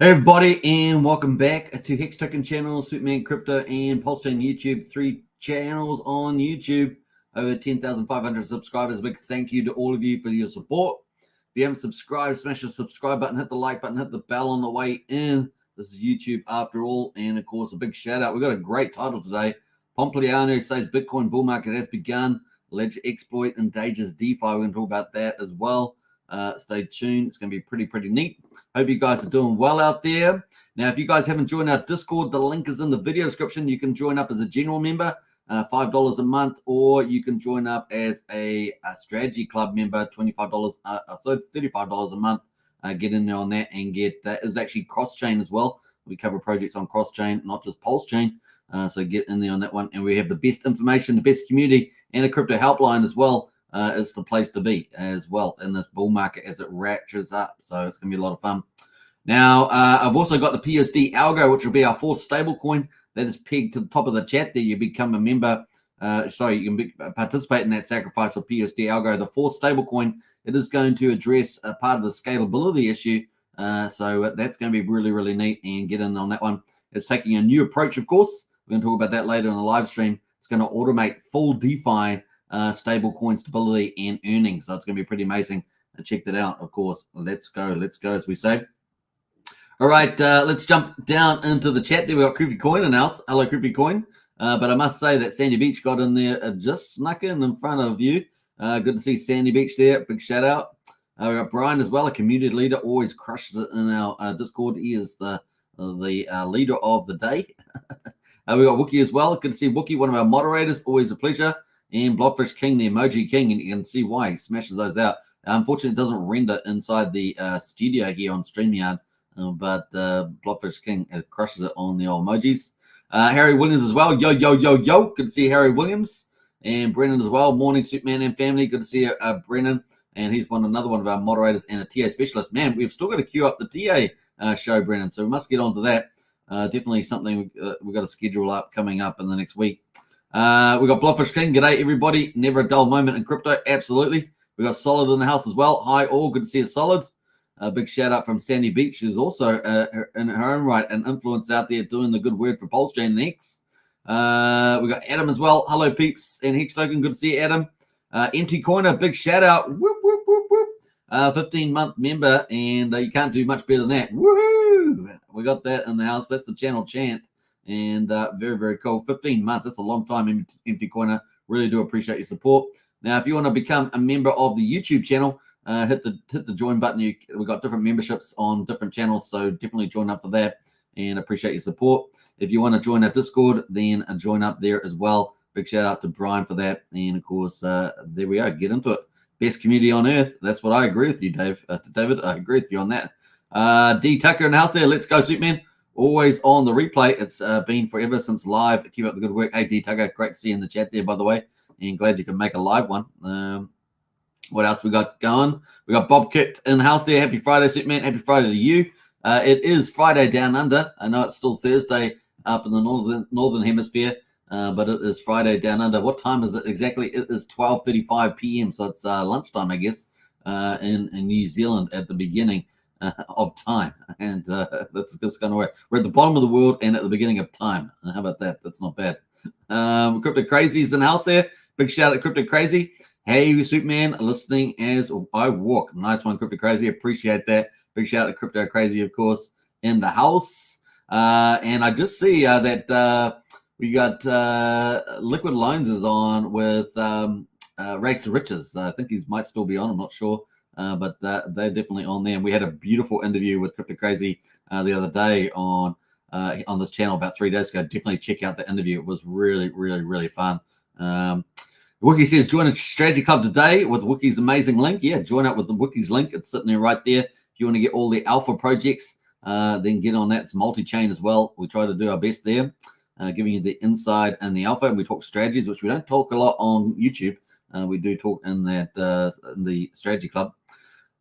Hey everybody, and welcome back to Hex Token Channels, Superman Crypto, and Pulsechain YouTube. 3 channels on YouTube, over 10,500 subscribers. Big thank you to all of you for your support. If you haven't subscribed, smash the subscribe button, hit the like button, hit the bell on the way in. This is YouTube after all, and of course a big shout out. We've got a great title today. Pompliano says Bitcoin bull market has begun. Ledger exploit endangers DeFi. We're going to talk about that as well. Stay tuned. It's going to be pretty neat. Hope you guys are doing well out there. Now, if you guys haven't joined our Discord, the link is in the video description. You can join up as a general member, $5 a month, or you can join up as a strategy club member, $25, so $35 a month. Get in there on that and get that is actually cross-chain as well. We cover projects on cross-chain, not just Pulsechain. So get in there on that one. And we have the best information, the best community, and a crypto helpline as well. It's the place to be as well in this bull market as it ratchets up. So it's going to be a lot of fun. Now, I've also got the PUSD Algo, which will be our 4th stablecoin that is pegged to the top of the chat there. You become a member. You can participate in that sacrifice of PUSD Algo, the 4th stablecoin. It is going to address a part of the scalability issue. So that's going to be really neat, and get in on that one. It's taking a new approach, of course. We're going to talk about that later in the live stream. It's going to automate full DeFi stable coin stability and earnings. So it's going to be pretty amazing. Check that out, of course. Let's go, as we say. All right, let's jump down into the chat there. We've got Creepy Coin announced. Hello, Creepy Coin. But I must say that Sandy Beach got in there, just snuck in front of you. Good to see Sandy Beach there. Big shout out. We've got Brian as well, a community leader, always crushes it in our Discord. He is the leader of the day. We got Wookie as well. Good to see Wookie, one of our moderators. Always a pleasure. And Blobfish King, the emoji king, and you can see why he smashes those out. Unfortunately, it doesn't render inside the studio here on StreamYard, but Blobfish King crushes it on the old emojis. Harry Williams as well. Yo. Good to see Harry Williams. And Brennan as well. Morning, Superman and family. Good to see Brennan. And he's another one of our moderators and a TA specialist. Man, we've still got to queue up the TA show, Brennan, so we must get on to that. Definitely something we've got to schedule up coming up in the next week. We got Blobfish King. G'day, everybody. Never a dull moment in crypto. Absolutely. We got Solid in the house as well. Hi, all. Good to see you, Solid. A big shout out from Sandy Beach, who's also in her own right an influence out there doing the good work for Pulsechain and Hex. We got Adam as well. Hello, peeps and Hex Token. Good to see you, Adam. Empty Coiner. Big shout out. Whoop. 15-month member, and you can't do much better than that. Woohoo! We got that in the house. That's the channel chant. And very cool. 15 months. That's a long time, Empty Coiner. Really do appreciate your support. Now, if you want to become a member of the YouTube channel, hit the join button. We've got different memberships on different channels, so definitely join up for that and appreciate your support. If you want to join our Discord, then join up there as well. Big shout out to Brian for that. And of course, there we are. Get into it. Best community on earth. That's what I agree with you, Dave. David, I agree with you on that. D Tucker in the house there. Let's go, Superman. Always on the replay. It's been forever since live. Keep up the good work. Hey, D Tucker, great to see you in the chat there, by the way. And glad you can make a live one. What else we got going? We got Bob Kit in the house there. Happy Friday, Superman. Happy Friday to you. It is Friday down under. I know it's still Thursday up in the northern hemisphere, but it is Friday down under. What time is it exactly? It is 12:35 p.m. So it's lunchtime, I guess, in New Zealand at the beginning of time. And that's kind of where we're at the bottom of the world and at the beginning of time. How about that? That's not bad. Crypto Crazy's in the house there. Big shout out to Crypto Crazy. Hey, Superman, listening as I walk. Nice one, Crypto Crazy. Appreciate that. Big shout out to Crypto Crazy, of course, in the house. And I just see that we got Liquid Loans is on with Rags to Riches. I think he might still be on. I'm not sure. But they're definitely on there. And we had a beautiful interview with Crypto Crazy the other day on this channel about 3 days ago. Definitely check out the interview. It was really fun. Wookie says, join a strategy club today with Wookie's amazing link. Yeah, join up with the Wookie's link. It's sitting there right there. If you want to get all the alpha projects, then get on that. It's multi-chain as well. We try to do our best there, giving you the inside and the alpha. And we talk strategies, which we don't talk a lot on YouTube. We do talk in that in the strategy club.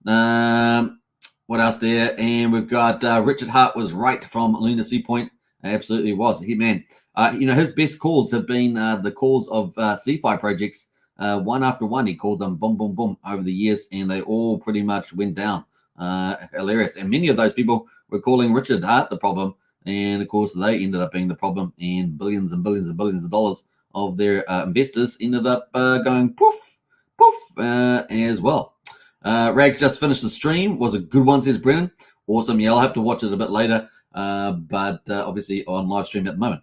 What else there? And we've got Richard Hart was right from Lunacy Point. Absolutely was. He, man, his best calls have been the calls of CeFi projects. One after one, he called them boom over the years, and they all pretty much went down. Hilarious. And many of those people were calling Richard Hart the problem. And of course, they ended up being the problem, and billions and billions and billions of dollars of their investors ended up going poof, poof as well. Rags just finished the stream. Was a good one, says Brennan. Awesome. Yeah, I'll have to watch it a bit later, but obviously on live stream at the moment.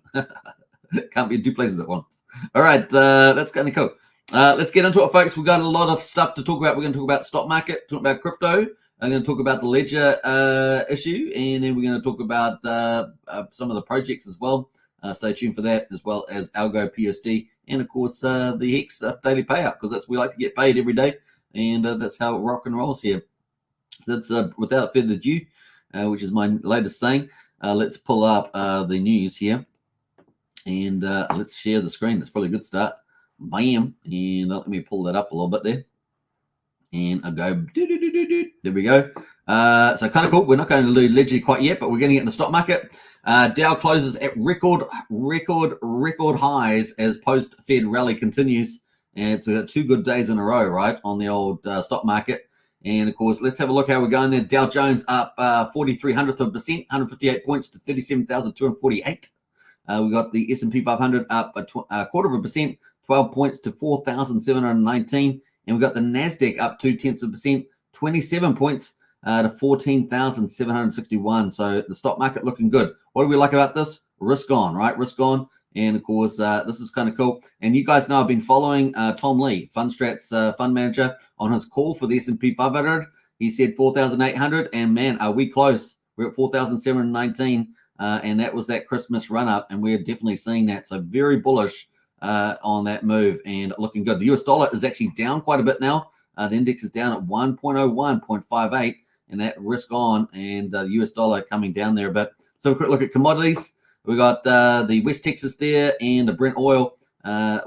Can't be in two places at once. All right, that's kind of cool. Let's get into it, folks. We've got a lot of stuff to talk about. We're going to talk about stock market, talk about crypto. I'm going to talk about the ledger issue, and then we're going to talk about some of the projects as well. Stay tuned for that, as well as Algo PUSD, and of course the Hex daily payout, because we like to get paid every day, and that's how it rock and rolls here. That's without further ado, which is my latest thing. Let's pull up the news here, and let's share the screen. That's probably a good start. Bam, and let me pull that up a little bit there. And I go, there we go. So kind of cool. We're not going to do ledger quite yet, but we're going to get in the stock market. Dow closes at record highs as post-Fed rally continues. And it's got 2 good days in a row, right, on the old stock market. And of course, let's have a look how we're going there. Dow Jones up 0.43%, 158 points to 37,248. We got the S&P 500 up a 0.25%, 12 points to 4,719. And we've got the NASDAQ up 0.2%, 27 points to 14,761. So the stock market looking good. What do we like about this? Risk on, right? Risk on. And of course, this is kind of cool. And you guys know I've been following Tom Lee, FundStrat's fund manager, on his call for the S&P 500. He said 4,800, and man, are we close? We're at 4,719, and that was that Christmas run up, and we're definitely seeing that. So very bullish on that move and looking good. The US dollar is actually down quite a bit now. The index is down at 1.01, 0.58, and that risk on, and the US dollar coming down there a bit. So a quick look at commodities. We got the West Texas there and the Brent oil. A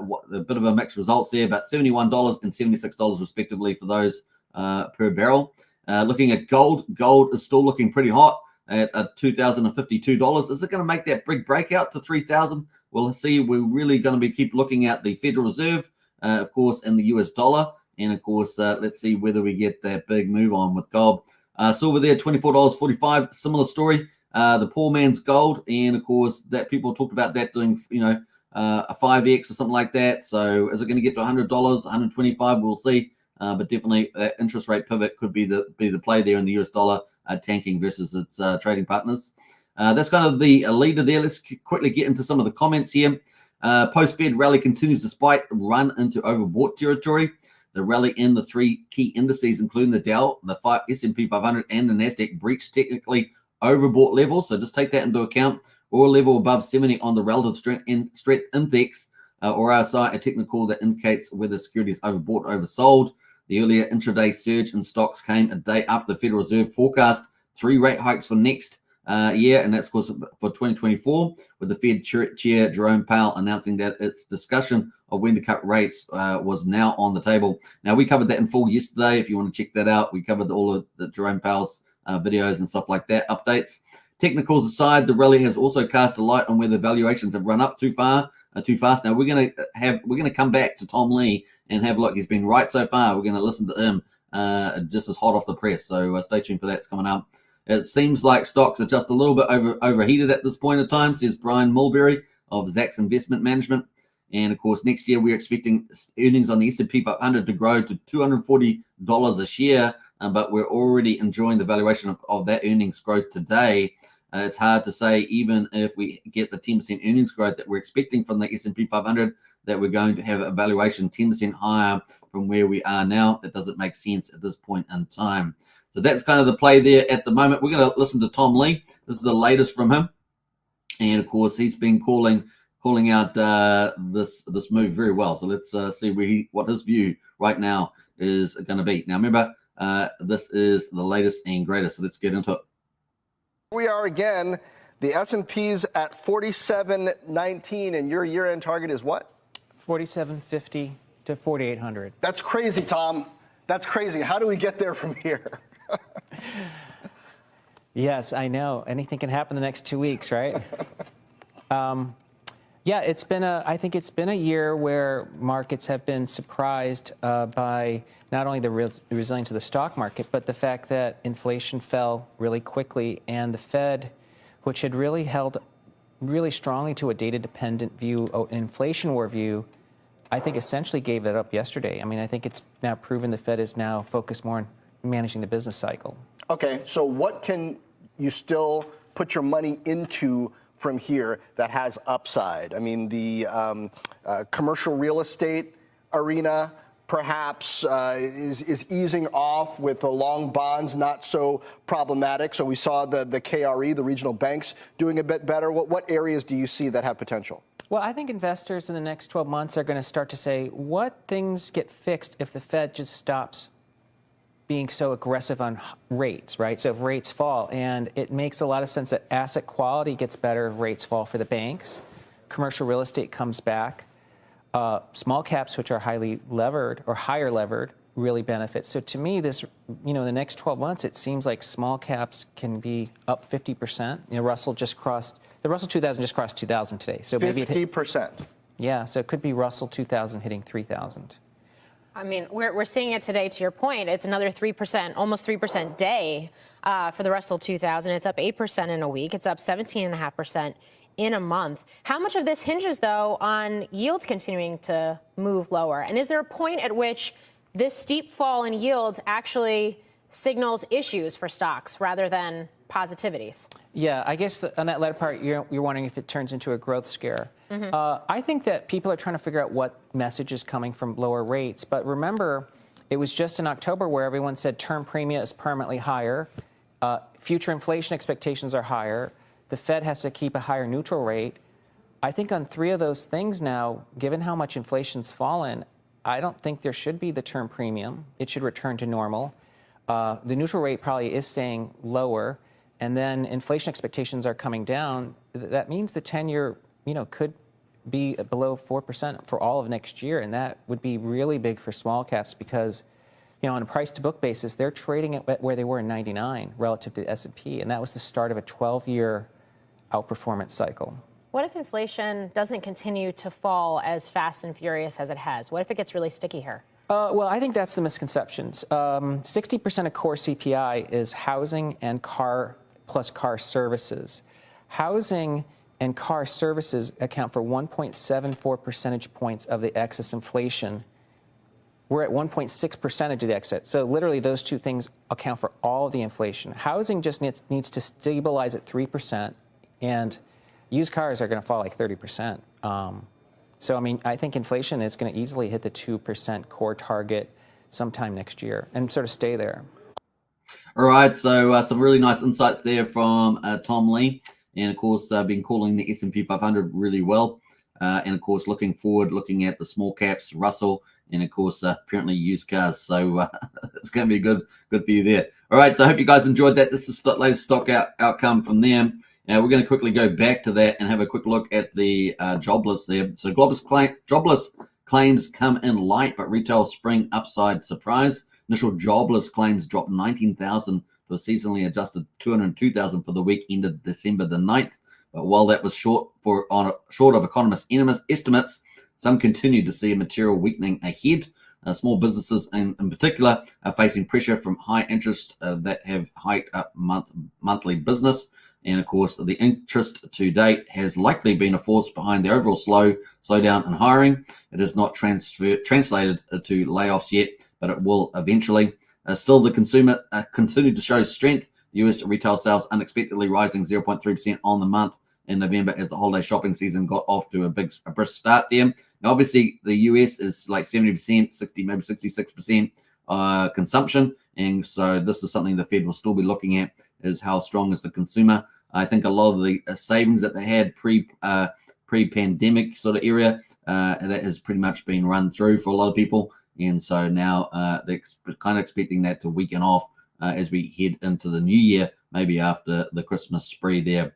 bit of a mixed results there, about $71 and $76 respectively for those per barrel. Looking at gold, gold is still looking pretty hot at $2,052. Is it going to make that big breakout to 3,000? We'll see. We're really going to keep looking at the Federal Reserve, of course, and the US dollar. And of course, let's see whether we get that big move on with gold. Silver there, $24.45. Similar story. The poor man's gold, and of course, that people talked about that doing, a 5x or something like that. So, is it going to get to $100, $125? We'll see. But definitely, that interest rate pivot could be the play there in the US dollar tanking versus its trading partners. That's kind of the leader there. Let's quickly get into some of the comments here. Post-Fed rally continues despite run into overbought territory. The rally in the 3 key indices, including the Dow, the S&P 500, and the NASDAQ, breached technically overbought levels. So just take that into account. Or level above 70 on the relative strength index, or RSI, a technical that indicates whether securities overbought or oversold. The earlier intraday surge in stocks came a day after the Federal Reserve forecast 3 rate hikes for next year, and that's of course for 2024, with the Fed Chair Jerome Powell announcing that its discussion of when to cut rates was now on the table. Now, we covered that in full yesterday. If you want to check that out, we covered all of the Jerome Powell's videos and stuff like that, updates. Technicals aside, the rally has also cast a light on whether valuations have run up too fast. Now we're going to come back to Tom Lee and have a look. He's been right so far. We're going to listen to him just as hot off the press. So stay tuned for that. It's coming up. It seems like stocks are just a little bit overheated at this point in time, says Brian Mulberry of Zacks Investment Management. And of course, next year we're expecting earnings on the S&P 500 to grow to $240 a share, but we're already enjoying the valuation of that earnings growth today. It's hard to say, even if we get the 10% earnings growth that we're expecting from the S&P 500, that we're going to have a valuation 10% higher from where we are now. That doesn't make sense at this point in time. So that's kind of the play there at the moment. We're going to listen to Tom Lee. This is the latest from him. And of course, he's been calling out this move very well. So let's see what his view right now is going to be. Now, remember, this is the latest and greatest. So let's get into it. We are again. The S&P's at 4719, and your year-end target is what? 4750 to 4800. That's crazy, Tom. That's crazy. How do we get there from here? Yes, I know. Anything can happen the next 2 weeks, right? Yeah, I think it's been a year where markets have been surprised by not only the resilience of the stock market, but the fact that inflation fell really quickly, and the Fed, which had really held really strongly to a data-dependent view, an inflation war view, I think essentially gave that up yesterday. I mean, I think it's now proven the Fed is now focused more on managing the business cycle. Okay, so what can you still put your money into from here that has upside? I mean, the commercial real estate arena perhaps is easing off with the long bonds not so problematic. So we saw the KRE, the regional banks, doing a bit better. What areas do you see that have potential? Well, I think investors in the next 12 months are going to start to say, what things get fixed if the Fed just stops being so aggressive on rates, right? So if rates fall, and it makes a lot of sense that asset quality gets better if rates fall for the banks, commercial real estate comes back, small caps, which are highly levered or higher levered, really benefit. So to me, this, the next 12 months, it seems like small caps can be up 50%. The Russell 2000 just crossed 2,000 today. So maybe 50%. Yeah, so it could be Russell 2000 hitting 3,000. I mean, we're seeing it today, to your point. It's another 3%, almost 3% day for the Russell 2000. It's up 8% in a week. It's up 17.5% in a month. How much of this hinges, though, on yields continuing to move lower? And is there a point at which this steep fall in yields actually signals issues for stocks rather than positivities? Yeah, I guess on that latter part, you're wondering if it turns into a growth scare. I think that people are trying to figure out what message is coming from lower rates. But remember, it was just in October where everyone said term premia is permanently higher. Future inflation expectations are higher. The Fed has to keep a higher neutral rate. I think on three of those things now, given how much inflation's fallen, I don't think there should be the term premium. It should return to normal. The neutral rate probably is staying lower. And then inflation expectations are coming down. That means the 10-year, could be below 4% for all of next year. And that would be really big for small caps because, on a price-to-book basis, they're trading at where they were in '99 relative to the S&P. And that was the start of a 12-year outperformance cycle. What if inflation doesn't continue to fall as fast and furious as it has? What if it gets really sticky here? Well, I think that's the misconceptions. 60% of core CPI is housing and car plus car services. Housing and car services account for 1.74 percentage points of the excess inflation. We're at 1.6% of the excess. So literally those two things account for all of the inflation. Housing just needs to stabilize at 3%, and used cars are going to fall like 30%. So, I mean, I think inflation is going to easily hit the 2% core target sometime next year and sort of stay there. All right, so some really nice insights there from Tom Lee. And, of course, been calling the S&P 500 really well. And, of course, looking at the small caps, Russell, and, of course, apparently used cars. So it's going to be good for you there. All right, so I hope you guys enjoyed that. This is the latest stock outcome from them. Now, we're going to quickly go back to that and have a quick look at the jobless there. So jobless claims come in light, but retail spring upside surprise. Initial jobless claims dropped 19,000 to a seasonally adjusted 202,000 for the week ended December the 9th. But while that was short of economist estimates, some continue to see a material weakening ahead. Small businesses in particular are facing pressure from high interest that have hiked up monthly business. And, of course, the interest to date has likely been a force behind the overall slowdown in hiring. It is not translated to layoffs yet, but it will eventually. Still, the consumer continued to show strength. U.S. retail sales unexpectedly rising 0.3% on the month in November as the holiday shopping season got off to a brisk start there. Now, obviously, the U.S. is like 70%, 60, maybe 66% consumption. And so this is something the Fed will still be looking at, is how strong is the consumer. I think a lot of the savings that they had pre-pandemic sort of area, that has pretty much been run through for a lot of people. And so now they're kind of expecting that to weaken off as we head into the new year, maybe after the Christmas spree there.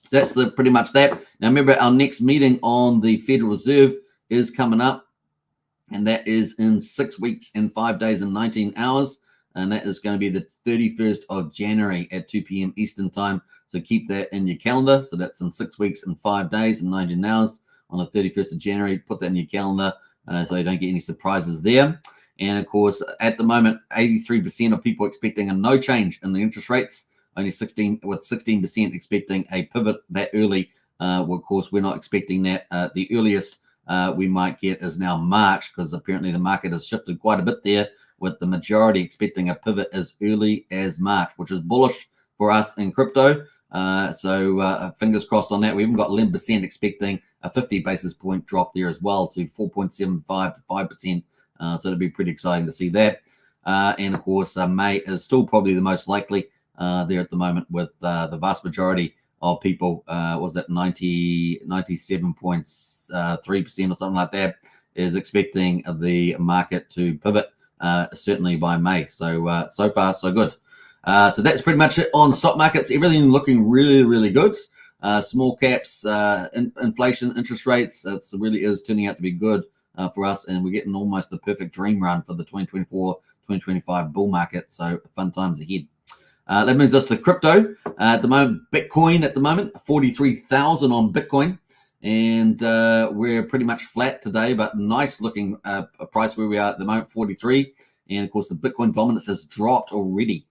So that's pretty much that. Now, remember, our next meeting on the Federal Reserve is coming up, and that is in 6 weeks and 5 days and 19 hours. And that is going to be the 31st of January at 2 p.m. Eastern time. So keep that in your calendar. So that's in 6 weeks and 5 days and 19 hours. on the 31st of January. Put that in your calendar so you don't get any surprises there. And of course, at the moment, 83% of people expecting a no change in the interest rates. Only 16% expecting a pivot that early. Well, of course, we're not expecting that. The earliest we might get is now March, because apparently the market has shifted quite a bit there, with the majority expecting a pivot as early as March, which is bullish for us in crypto. So fingers crossed on that. We even got 11% expecting a 50 basis point drop there as well to 4.75 to 5%. So it'll be pretty exciting to see that. And of course, May is still probably the most likely there at the moment, with the vast majority of people, was that 97.3% or something like that, is expecting the market to pivot certainly by May. So so far so good. So that's pretty much it on stock markets. Everything looking really, really good. Small caps, inflation, interest rates, it really is turning out to be good for us, and we're getting almost the perfect dream run for the 2024-2025 bull market. So fun times ahead. That moves us to crypto. At the moment, Bitcoin at the moment, 43,000 on Bitcoin. And we're pretty much flat today, but nice looking price where we are at the moment, 43. And of course, the Bitcoin dominance has dropped already.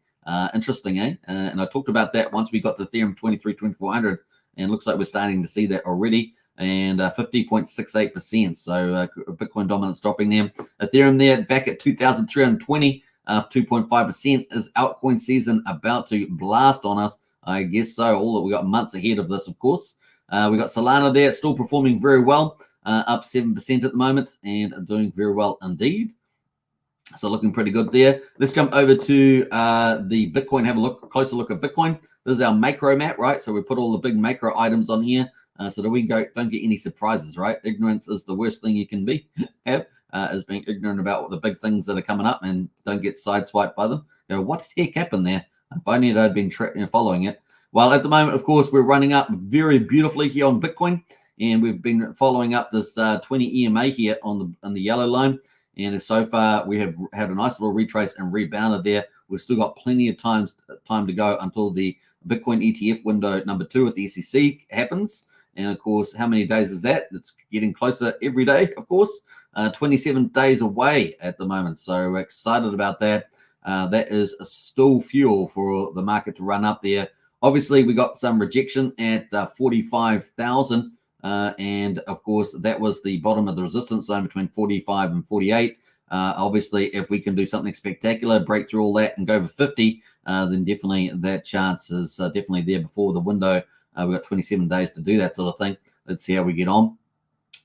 Interesting, eh? And I talked about that once we got to Ethereum 2400, and it looks like we're starting to see that already. And 50.68%. So Bitcoin dominance dropping there. Ethereum there back at 2,320. 2.5%. Is altcoin season about to blast on us? I guess so. All that we got months ahead of this, of course. We got Solana there, still performing very well, up 7% at the moment, and doing very well indeed. So looking pretty good there. Let's jump over to the Bitcoin. Have a closer look at Bitcoin. This is our macro map, right? So we put all the big macro items on here so that we don't get any surprises, right? Ignorance is the worst thing you can be. Is being ignorant about the big things that are coming up and don't get sideswiped by them. You know, what the heck happened there? If only I'd been following it. Well, at the moment, of course, we're running up very beautifully here on Bitcoin, and we've been following up this 20 EMA here on the yellow line. And so far, we have had a nice little retrace and rebounded there. We've still got plenty of time to go until the Bitcoin ETF window number 2 at the SEC happens. And of course, how many days is that? It's getting closer every day, of course. 27 days away at the moment. So excited about that. That is still fuel for the market to run up there. Obviously, we got some rejection at 45,000. And of course, that was the bottom of the resistance zone between 45 and 48. Obviously, if we can do something spectacular, break through all that and go over 50, then definitely that chance is definitely there before the window. We've got 27 days to do that sort of thing. Let's see how we get on.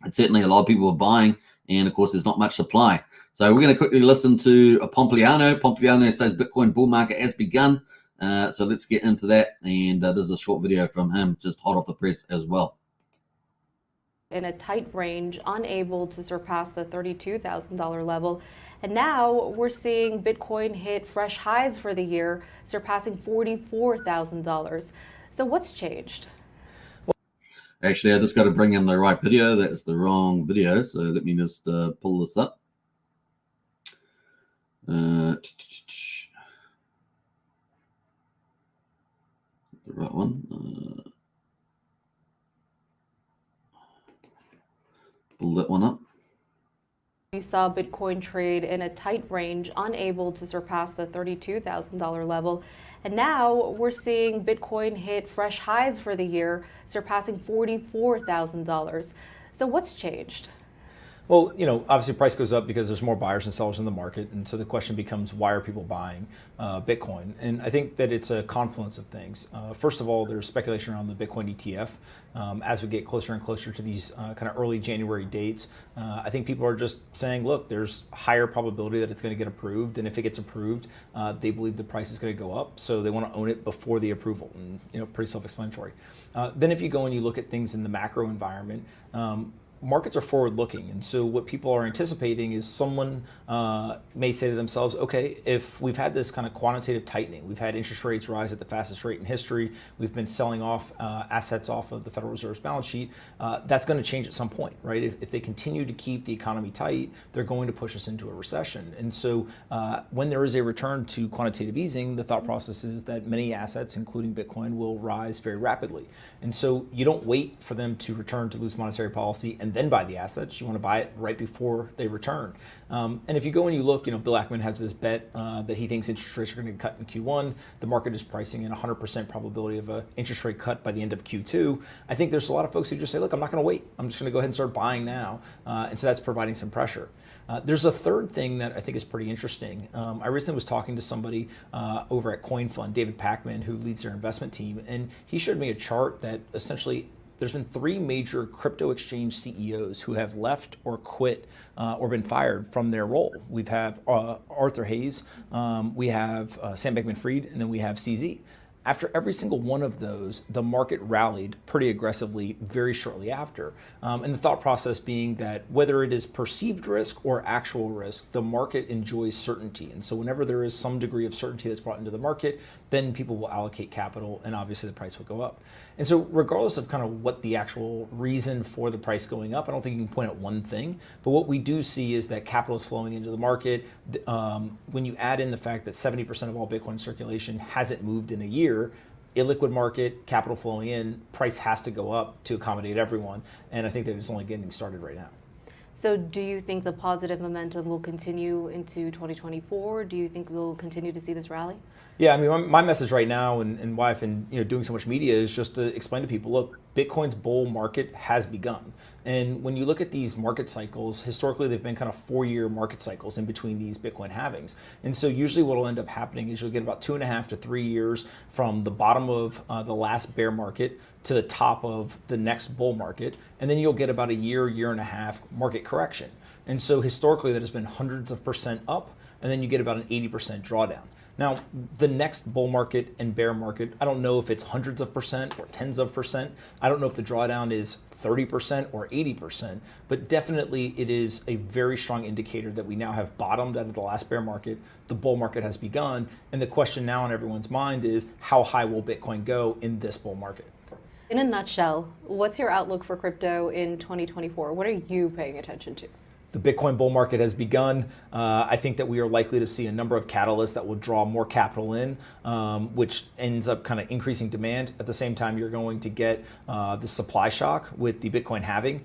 And certainly a lot of people are buying, and of course there's not much supply. So we're going to quickly listen to Pompliano. Pompliano says Bitcoin bull market has begun. So let's get into that. And this is a short video from him, just hot off the press as well. In a tight range, unable to surpass the $32,000 level. And now we're seeing Bitcoin hit fresh highs for the year, surpassing $44,000. So what's changed? Actually, I just got to bring in the right video. That's the wrong video. So let me just pull this up. The right one. Pull that one up. We saw Bitcoin trade in a tight range, unable to surpass the $32,000 level. And now we're seeing Bitcoin hit fresh highs for the year, surpassing $44,000. So what's changed? Well, you know, obviously price goes up because there's more buyers and sellers in the market. And so the question becomes, why are people buying Bitcoin? And I think that it's a confluence of things. First of all, there's speculation around the Bitcoin ETF. As we get closer and closer to these kind of early January dates, I think people are just saying, look, there's higher probability that it's going to get approved. And if it gets approved, they believe the price is going to go up. So they want to own it before the approval. And, you know, pretty self-explanatory. Then if you go and you look at things in the macro environment, markets are forward-looking, and so what people are anticipating is someone may say to themselves, okay, if we've had this kind of quantitative tightening, we've had interest rates rise at the fastest rate in history, we've been selling off assets off of the Federal Reserve's balance sheet, that's going to change at some point, right? If they continue to keep the economy tight, they're going to push us into a recession. And so when there is a return to quantitative easing, the thought process is that many assets, including Bitcoin, will rise very rapidly. And so you don't wait for them to return to loose monetary policy and and then buy the assets. You want to buy it right before they return. And if you go and you look, Bill Ackman has this bet that he thinks interest rates are going to cut in Q1. The market is pricing in 100% probability of an interest rate cut by the end of Q2. I think there's a lot of folks who just say, look, I'm not going to wait. I'm just going to go ahead and start buying now. And so that's providing some pressure. There's a third thing that I think is pretty interesting. I recently was talking to somebody over at CoinFund, David Pacman, who leads their investment team, and he showed me a chart that essentially there's been 3 major crypto exchange CEOs who have left or quit or been fired from their role. We have Arthur Hayes, we have Sam Bankman-Fried, and then we have CZ. After every single one of those, the market rallied pretty aggressively very shortly after. And the thought process being that whether it is perceived risk or actual risk, the market enjoys certainty. And so whenever there is some degree of certainty that's brought into the market, then people will allocate capital and obviously the price will go up. And so regardless of kind of what the actual reason for the price going up, I don't think you can point at one thing, but what we do see is that capital is flowing into the market. When you add in the fact that 70% of all Bitcoin circulation hasn't moved in a year, illiquid market, capital flowing in, price has to go up to accommodate everyone. And I think that it's only getting started right now. So do you think the positive momentum will continue into 2024? Do you think we'll continue to see this rally? Yeah, I mean, my message right now and why I've been doing so much media is just to explain to people, look, Bitcoin's bull market has begun. And when you look at these market cycles, historically they've been kind of 4-year market cycles in between these Bitcoin halvings. And so usually what will end up happening is you'll get about 2.5 to 3 years from the bottom of the last bear market to the top of the next bull market. And then you'll get about a year, year and a half market correction. And so historically that has been hundreds of percent up, and then you get about an 80% drawdown. Now, the next bull market and bear market, I don't know if it's hundreds of percent or tens of percent. I don't know if the drawdown is 30% or 80%, but definitely it is a very strong indicator that we now have bottomed out of the last bear market. The bull market has begun. And the question now on everyone's mind is, how high will Bitcoin go in this bull market? In a nutshell, what's your outlook for crypto in 2024? What are you paying attention to? The Bitcoin bull market has begun. I think that we are likely to see a number of catalysts that will draw more capital in, which ends up kind of increasing demand. At the same time, you're going to get the supply shock with the Bitcoin halving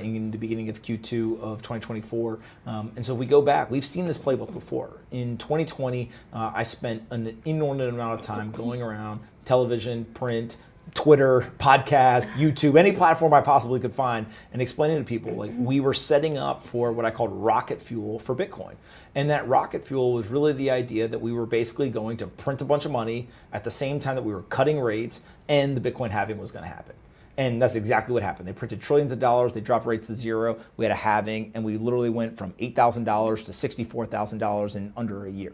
in the beginning of Q2 of 2024. And so if we go back, we've seen this playbook before. In 2020, I spent an inordinate amount of time going around television, print, Twitter, podcast, YouTube, any platform I possibly could find, and explaining to people, like, we were setting up for what I called rocket fuel for Bitcoin. And that rocket fuel was really the idea that we were basically going to print a bunch of money at the same time that we were cutting rates, and the Bitcoin halving was going to happen. And that's exactly what happened. They printed trillions of dollars, they dropped rates to zero, we had a halving, and we literally went from $8,000 to $64,000 in under a year.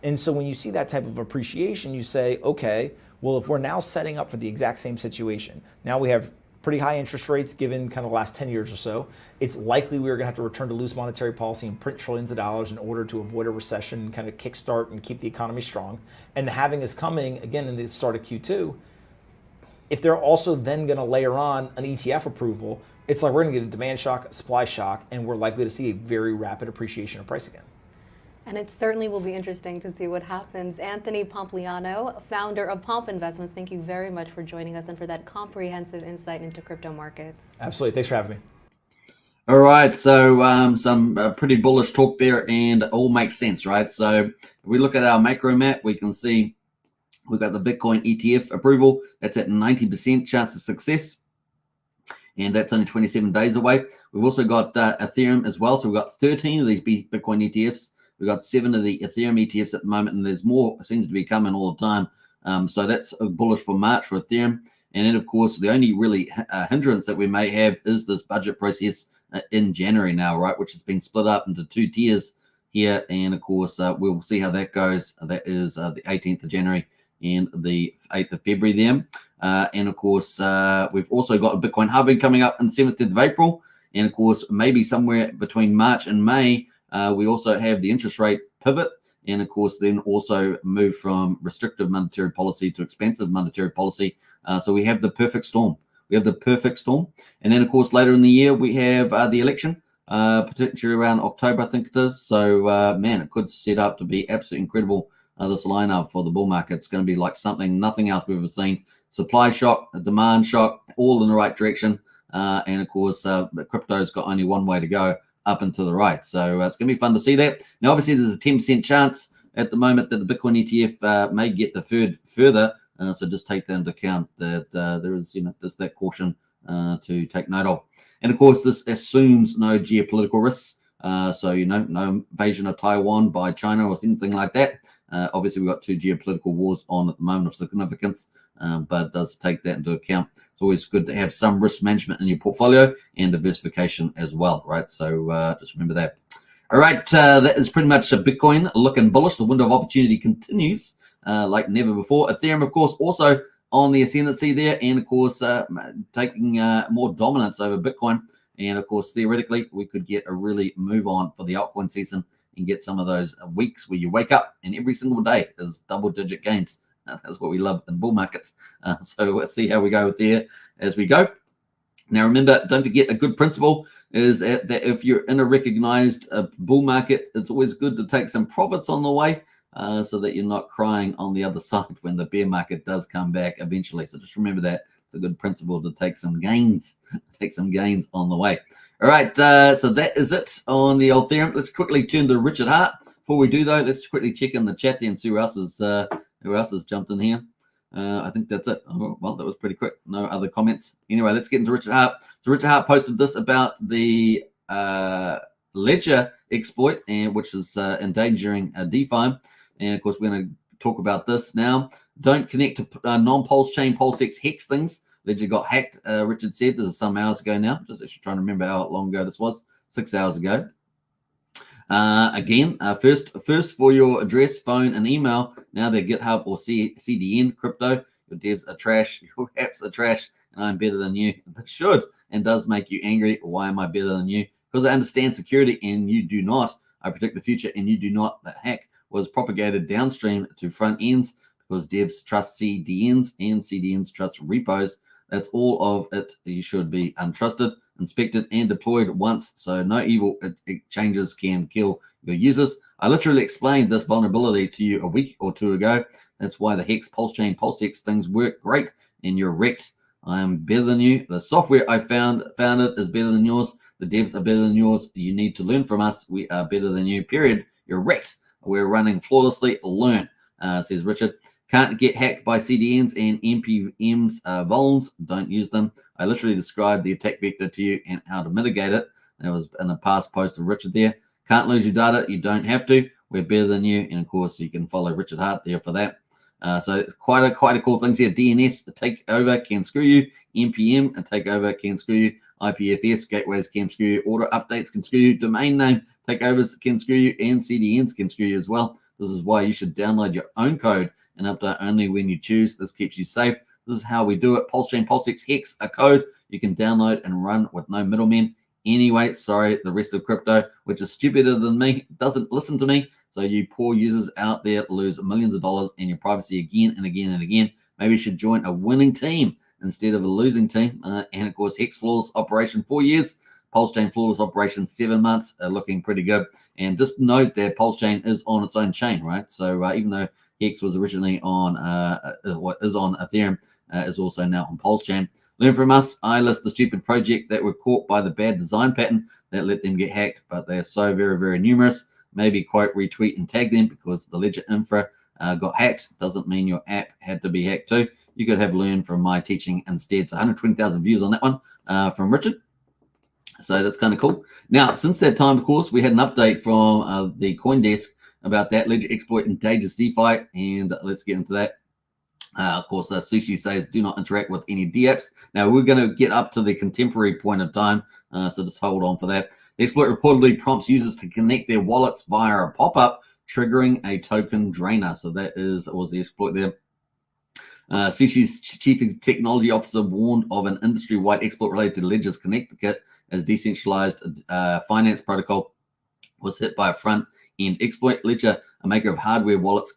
And so when you see that type of appreciation, you say, okay, well, if we're now setting up for the exact same situation, now we have pretty high interest rates given kind of the last 10 years or so, it's likely we're going to have to return to loose monetary policy and print trillions of dollars in order to avoid a recession and kind of kickstart and keep the economy strong. And the halving is coming, again, in the start of Q2. If they're also then going to layer on an ETF approval, it's like we're going to get a demand shock, a supply shock, and we're likely to see a very rapid appreciation of price again. And it certainly will be interesting to see what happens. Anthony Pompliano, founder of Pomp Investments, thank you very much for joining us and for that comprehensive insight into crypto markets. Absolutely. Thanks for having me. All right. So some pretty bullish talk there, and it all makes sense, right? So if we look at our macro map, we can see we've got the Bitcoin ETF approval. That's at 90% chance of success. And that's only 27 days away. We've also got Ethereum as well. So we've got 13 of these Bitcoin ETFs. We've got 7 of the Ethereum ETFs at the moment, and there's more seems to be coming all the time. So that's bullish for March for Ethereum. And then, of course, the only really hindrance that we may have is this budget process in January now, right, which has been split up into 2 tiers here. And, of course, we'll see how that goes. That is the 18th of January and the 8th of February there. And, of course, we've also got a Bitcoin halving coming up on the 7th of April. And, of course, maybe somewhere between March and May, we also have the interest rate pivot, and of course then also move from restrictive monetary policy to expansive monetary policy. So we have the perfect storm. And then of course later in the year we have the election, potentially around October, I think it is. So man, it could set up to be absolutely incredible. This lineup for the bull market, it's going to be like nothing else we've ever seen. Supply shock, a demand shock, all in the right direction. And of course, crypto's got only one way to go, up and to the right. So it's going to be fun to see that. Now, obviously, there's a 10% chance at the moment that the Bitcoin ETF may get deferred further. So just take that into account, that there is, just that caution to take note of. And of course, this assumes no geopolitical risks. So, no invasion of Taiwan by China or anything like that. Obviously, we've got 2 geopolitical wars on at the moment of significance, but it does take that into account. It's always good to have some risk management in your portfolio and diversification as well, right? So just remember that. All right, that is pretty much Bitcoin looking bullish. The window of opportunity continues like never before. Ethereum, of course, also on the ascendancy there, and of course, taking more dominance over Bitcoin. And of course, theoretically, we could get a really move on for the altcoin season and get some of those weeks where you wake up and every single day is double-digit gains. That's what we love in bull markets. So let's see how we go there as we go. Now, remember, don't forget, a good principle is that if you're in a recognized bull market, it's always good to take some profits on the way so that you're not crying on the other side when the bear market does come back eventually. So just remember that. It's a good principle to take some gains, on the way. All right, so that is it on the Ethereum. Let's quickly turn to Richard Hart. Before we do, though, let's quickly check in the chat there and see who else has jumped in here. I think that's it. Oh, well, that was pretty quick. No other comments. Anyway, let's get into Richard Hart. So Richard Hart posted this about the Ledger exploit, which is endangering DeFi. And, of course, we're going to talk about this now. Don't connect to non-Pulsechain, Pulsex Hex things. Ledger got hacked, Richard said. This is some hours ago now. Just actually trying to remember how long ago this was. 6 hours ago. Again, first for your address, phone, and email. Now they're GitHub or CDN crypto. Your devs are trash. Your apps are trash. And I'm better than you. That should and does make you angry. Why am I better than you? Because I understand security and you do not. I predict the future and you do not. The hack was propagated downstream to front ends because devs trust CDNs and CDNs trust repos. That's all of it. You should be untrusted, inspected, and deployed once, so no evil changes can kill your users. I literally explained this vulnerability to you a week or 2 ago. That's why the Hex, Pulsechain, Pulsex things work great, and you're wrecked. I am better than you. The software I found it is better than yours. The devs are better than yours. You need to learn from us. We are better than you, period. You're wrecked. We're running flawlessly. Learn, says Richard. Can't get hacked by CDNs and NPMs vulns. Don't use them. I literally described the attack vector to you and how to mitigate it. That was in a past post of Richard there. Can't lose your data. You don't have to. We're better than you. And, of course, you can follow Richard Hart there for that. So quite a cool things here. DNS takeover can screw you. NPM takeover can screw you. IPFS gateways can screw you. Order updates can screw you. Domain name takeovers can screw you. And CDNs can screw you as well. This is why you should download your own code and update only when you choose. This keeps you safe. This is how we do it. Pulsechain, Pulsex, Hex, a code you can download and run with no middlemen. Anyway, sorry, the rest of crypto, which is stupider than me, doesn't listen to me. So you poor users out there lose millions of dollars in your privacy again and again and again. Maybe you should join a winning team instead of a losing team. And, of course, Hex flawless operation 4 years. Pulsechain flawless operation 7 months, looking pretty good. And just note that Pulsechain is on its own chain, right? So even though Hex was originally on what is on Ethereum, is also now on Pulsechain. Learn from us. I list the stupid project that were caught by the bad design pattern that let them get hacked, but they are so very, very numerous. Maybe quote, retweet, and tag them because the Ledger infra got hacked. Doesn't mean your app had to be hacked too. You could have learned from my teaching instead. So 120,000 views on that one from Richard. So that's kind of cool. Now, since that time, of course, we had an update from the CoinDesk about that Ledger exploit endangers DeFi, and let's get into that. Of course, Sushi says do not interact with any DApps. Now, we're going to get up to the contemporary point of time, so just hold on for that. The exploit reportedly prompts users to connect their wallets via a pop-up, triggering a token drainer. So that was the exploit there. Sushi's chief technology officer warned of an industry-wide exploit related to Ledger's Connect Kit as decentralized finance protocol was hit by a front-end exploit. Ledger, a maker of hardware wallets,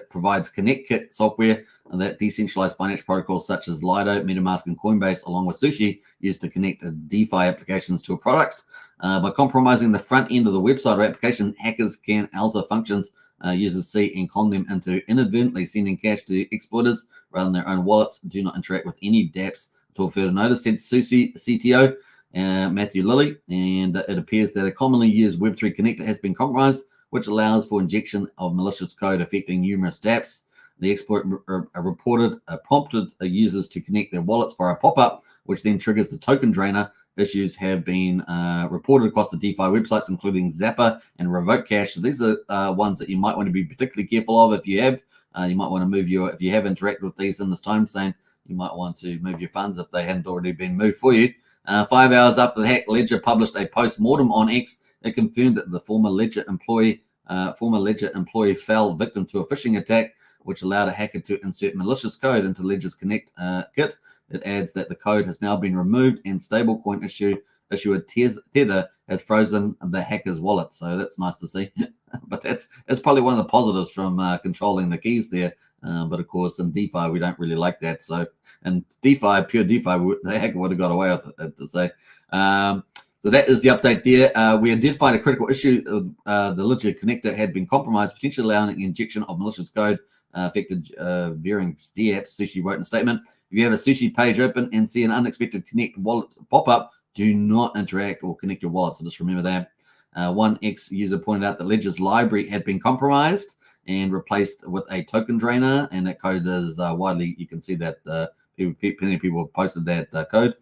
provides Connect Kit software that decentralized finance protocols such as Lido, MetaMask, and Coinbase, along with Sushi, use to connect DeFi applications to a product. By compromising the front end of the website or application, hackers can alter functions users see and con them into inadvertently sending cash to exploiters rather than their own wallets. Do not interact with any dApps Until further notice, said Susi CTO Matthew Lilly, and it appears that a commonly used Web3 connector has been compromised, which allows for injection of malicious code affecting numerous dApps. The exploit prompted users to connect their wallets via a pop-up, which then triggers the token drainer. Issues have been reported across the DeFi websites, including Zapper and Revoke Cash. So these are ones that you might want to be particularly careful of if you have. You might want to move if you have interacted with these in this time frame, you might want to move your funds if they hadn't already been moved for you. 5 hours after the hack, Ledger published a post-mortem on X. It confirmed that the former Ledger employee fell victim to a phishing attack, which allowed a hacker to insert malicious code into Ledger's Connect kit. It adds that the code has now been removed and stablecoin issuer Tether has frozen the hacker's wallet. So that's nice to see. But that's probably one of the positives from controlling the keys there. But of course, in DeFi, we don't really like that. So, in DeFi, pure DeFi, the hacker would have got away with it, to say. So that is the update there. We did find a critical issue. The Ledger connector had been compromised, potentially allowing injection of malicious code affected varying dApps. Sushi wrote in a statement, if you have a Sushi page open and see an unexpected connect wallet pop up, do not interact or connect your wallet. So just remember that. One X user pointed out that Ledger's library had been compromised and replaced with a token drainer, and that code is widely, you can see that plenty of people have posted that code.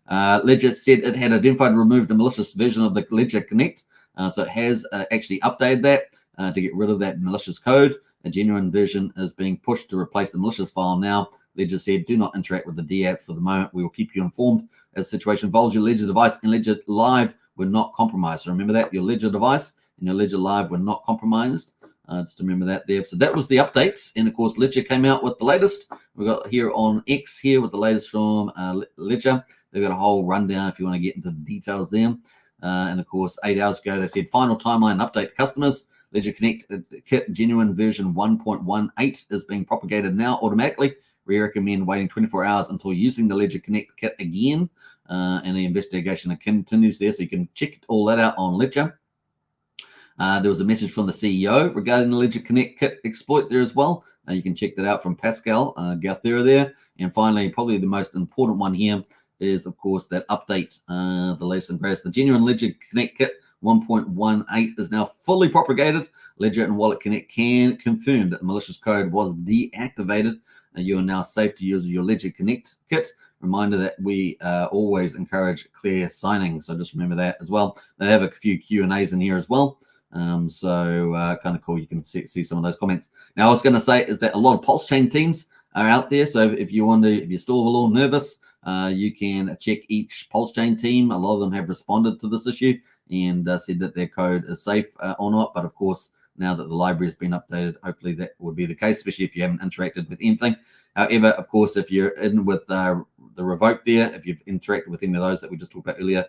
Ledger said it had identified and removed a malicious version of the Ledger Connect, so it has actually updated that to get rid of that malicious code. A genuine version is being pushed to replace the malicious file now. Ledger said, do not interact with the dApps for the moment. We will keep you informed as the situation evolves. Your Ledger device and Ledger Live were not compromised. So remember that, your Ledger device and your Ledger Live were not compromised. Just remember that there. So that was the updates. And of course, Ledger came out with the latest. We got here on X here with the latest from Ledger. They've got a whole rundown if you want to get into the details there. And of course, 8 hours ago, they said final timeline update to customers. Ledger Connect Kit Genuine version 1.18 is being propagated now automatically. We recommend waiting 24 hours until using the Ledger Connect Kit again. And the investigation continues there. So you can check all that out on Ledger. There was a message from the CEO regarding the Ledger Connect Kit exploit there as well. You can check that out from Pascal Gathera there. And finally, probably the most important one here is, of course, that update, the latest and greatest. The genuine Ledger Connect Kit 1.18 is now fully propagated. Ledger and Wallet Connect can confirm that the malicious code was deactivated. You are now safe to use your Ledger Connect kit. Reminder that we always encourage clear signing. So just remember that as well. They have a few Q&As in here as well. So kind of cool. You can see some of those comments. Now, I was going to say is that a lot of Pulsechain teams are out there. So if you're still a little nervous, you can check each Pulsechain team. A lot of them have responded to this issue and said that their code is safe or not. But of course, now that the library has been updated, hopefully that would be the case, especially if you haven't interacted with anything. However, of course, if you're in with the Revoke there, if you've interacted with any of those that we just talked about earlier,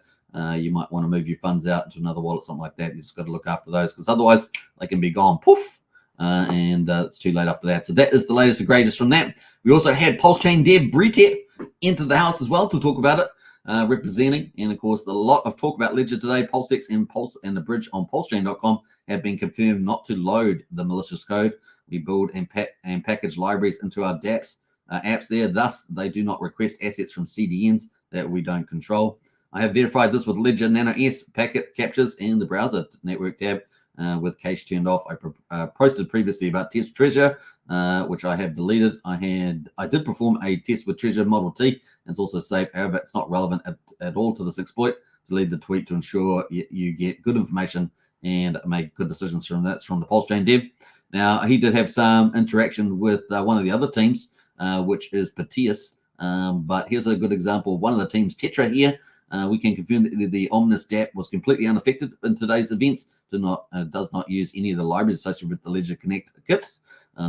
you might want to move your funds out into another wallet, something like that. You just got to look after those because otherwise they can be gone poof, and it's too late after that. So that is the latest and greatest from that. We also had Pulsechain dev Bretep into the house as well to talk about it. Representing, and of course, a lot of talk about Ledger today. PulseX and the bridge on Pulsechain.com have been confirmed not to load the malicious code. We build and package libraries into our dApps apps there. Thus, they do not request assets from CDNs that we don't control. I have verified this with Ledger Nano S packet captures in the browser network tab with cache turned off. I posted previously about test Treasure, which I have deleted. I did perform a test with Treasure Model T, and it's also safe. However, it's not relevant at all to this exploit. Delete the tweet to ensure you get good information and make good decisions from that. It's from the Pulsechain dev. Now, he did have some interaction with one of the other teams, which is Proteus. But here's a good example of one of the teams, Tetra here. We can confirm that the Omnis dApp was completely unaffected in today's events. Does not use any of the libraries associated with the Ledger Connect kits.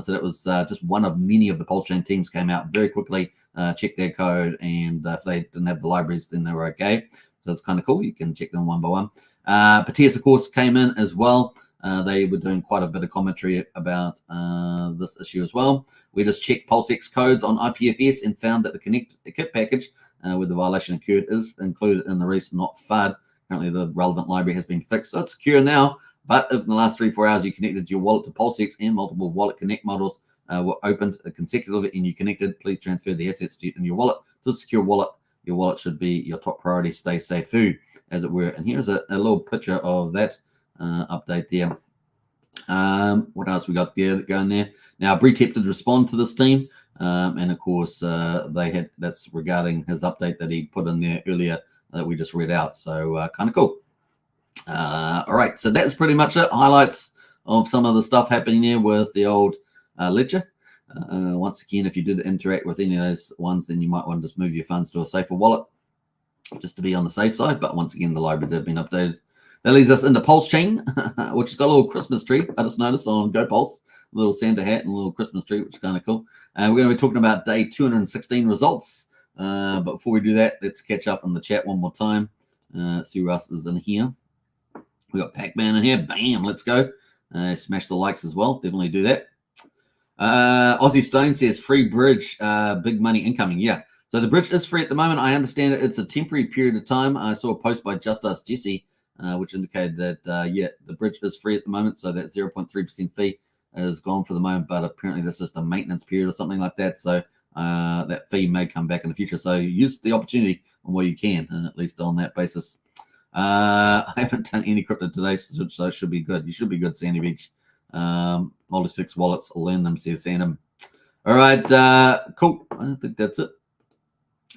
So that was just one of many of the Pulsechain teams came out very quickly, checked their code, and if they didn't have the libraries, then they were okay. So it's kind of cool. You can check them one by one. Proteus, of course, came in as well. They were doing quite a bit of commentary about this issue as well. We just checked PulseX codes on IPFS and found that the Connect kit package where the violation occurred is included in the release, not FUD. Currently, the relevant library has been fixed, so it's secure now. But if in the last 3-4 hours you connected your wallet to PulseX and multiple Wallet Connect models were opened consecutively and you connected, please transfer the assets in your wallet to a secure wallet your wallet should be your top priority. Stay safe, as it were. And here's a little picture of that update there. What else we got there going there? Now, Bretep did respond to this team, and of course, that's regarding his update that he put in there earlier that we just read out. So kind of cool. All right, so that's pretty much it. Highlights of some of the stuff happening there with the old ledger. Once again, if you did interact with any of those ones, then you might want to just move your funds to a safer wallet just to be on the safe side. But once again, the libraries have been updated. That leads us into Pulsechain, which has got a little Christmas tree. I just noticed on GoPulse, a little Santa hat and a little Christmas tree, which is kind of cool. And we're going to be talking about day 216 results. But before we do that, let's catch up in the chat one more time. See who else is in here. We got Pac-Man in here. Bam, let's go. Smash the likes as well. Definitely do that. Aussie Stone says free bridge, big money incoming. Yeah. So the bridge is free at the moment. I understand it's a temporary period of time. I saw a post by Just Us Jesse, which indicated that, the bridge is free at the moment. So that 0.3% fee is gone for the moment, but apparently that's just a maintenance period or something like that. So that fee may come back in the future. So use the opportunity where you can, at least on that basis. I haven't done any crypto today, so it should be good. You should be good, Sandy Beach. All 6 wallets, I'll learn them, says Sandham. All right, cool. I think that's it.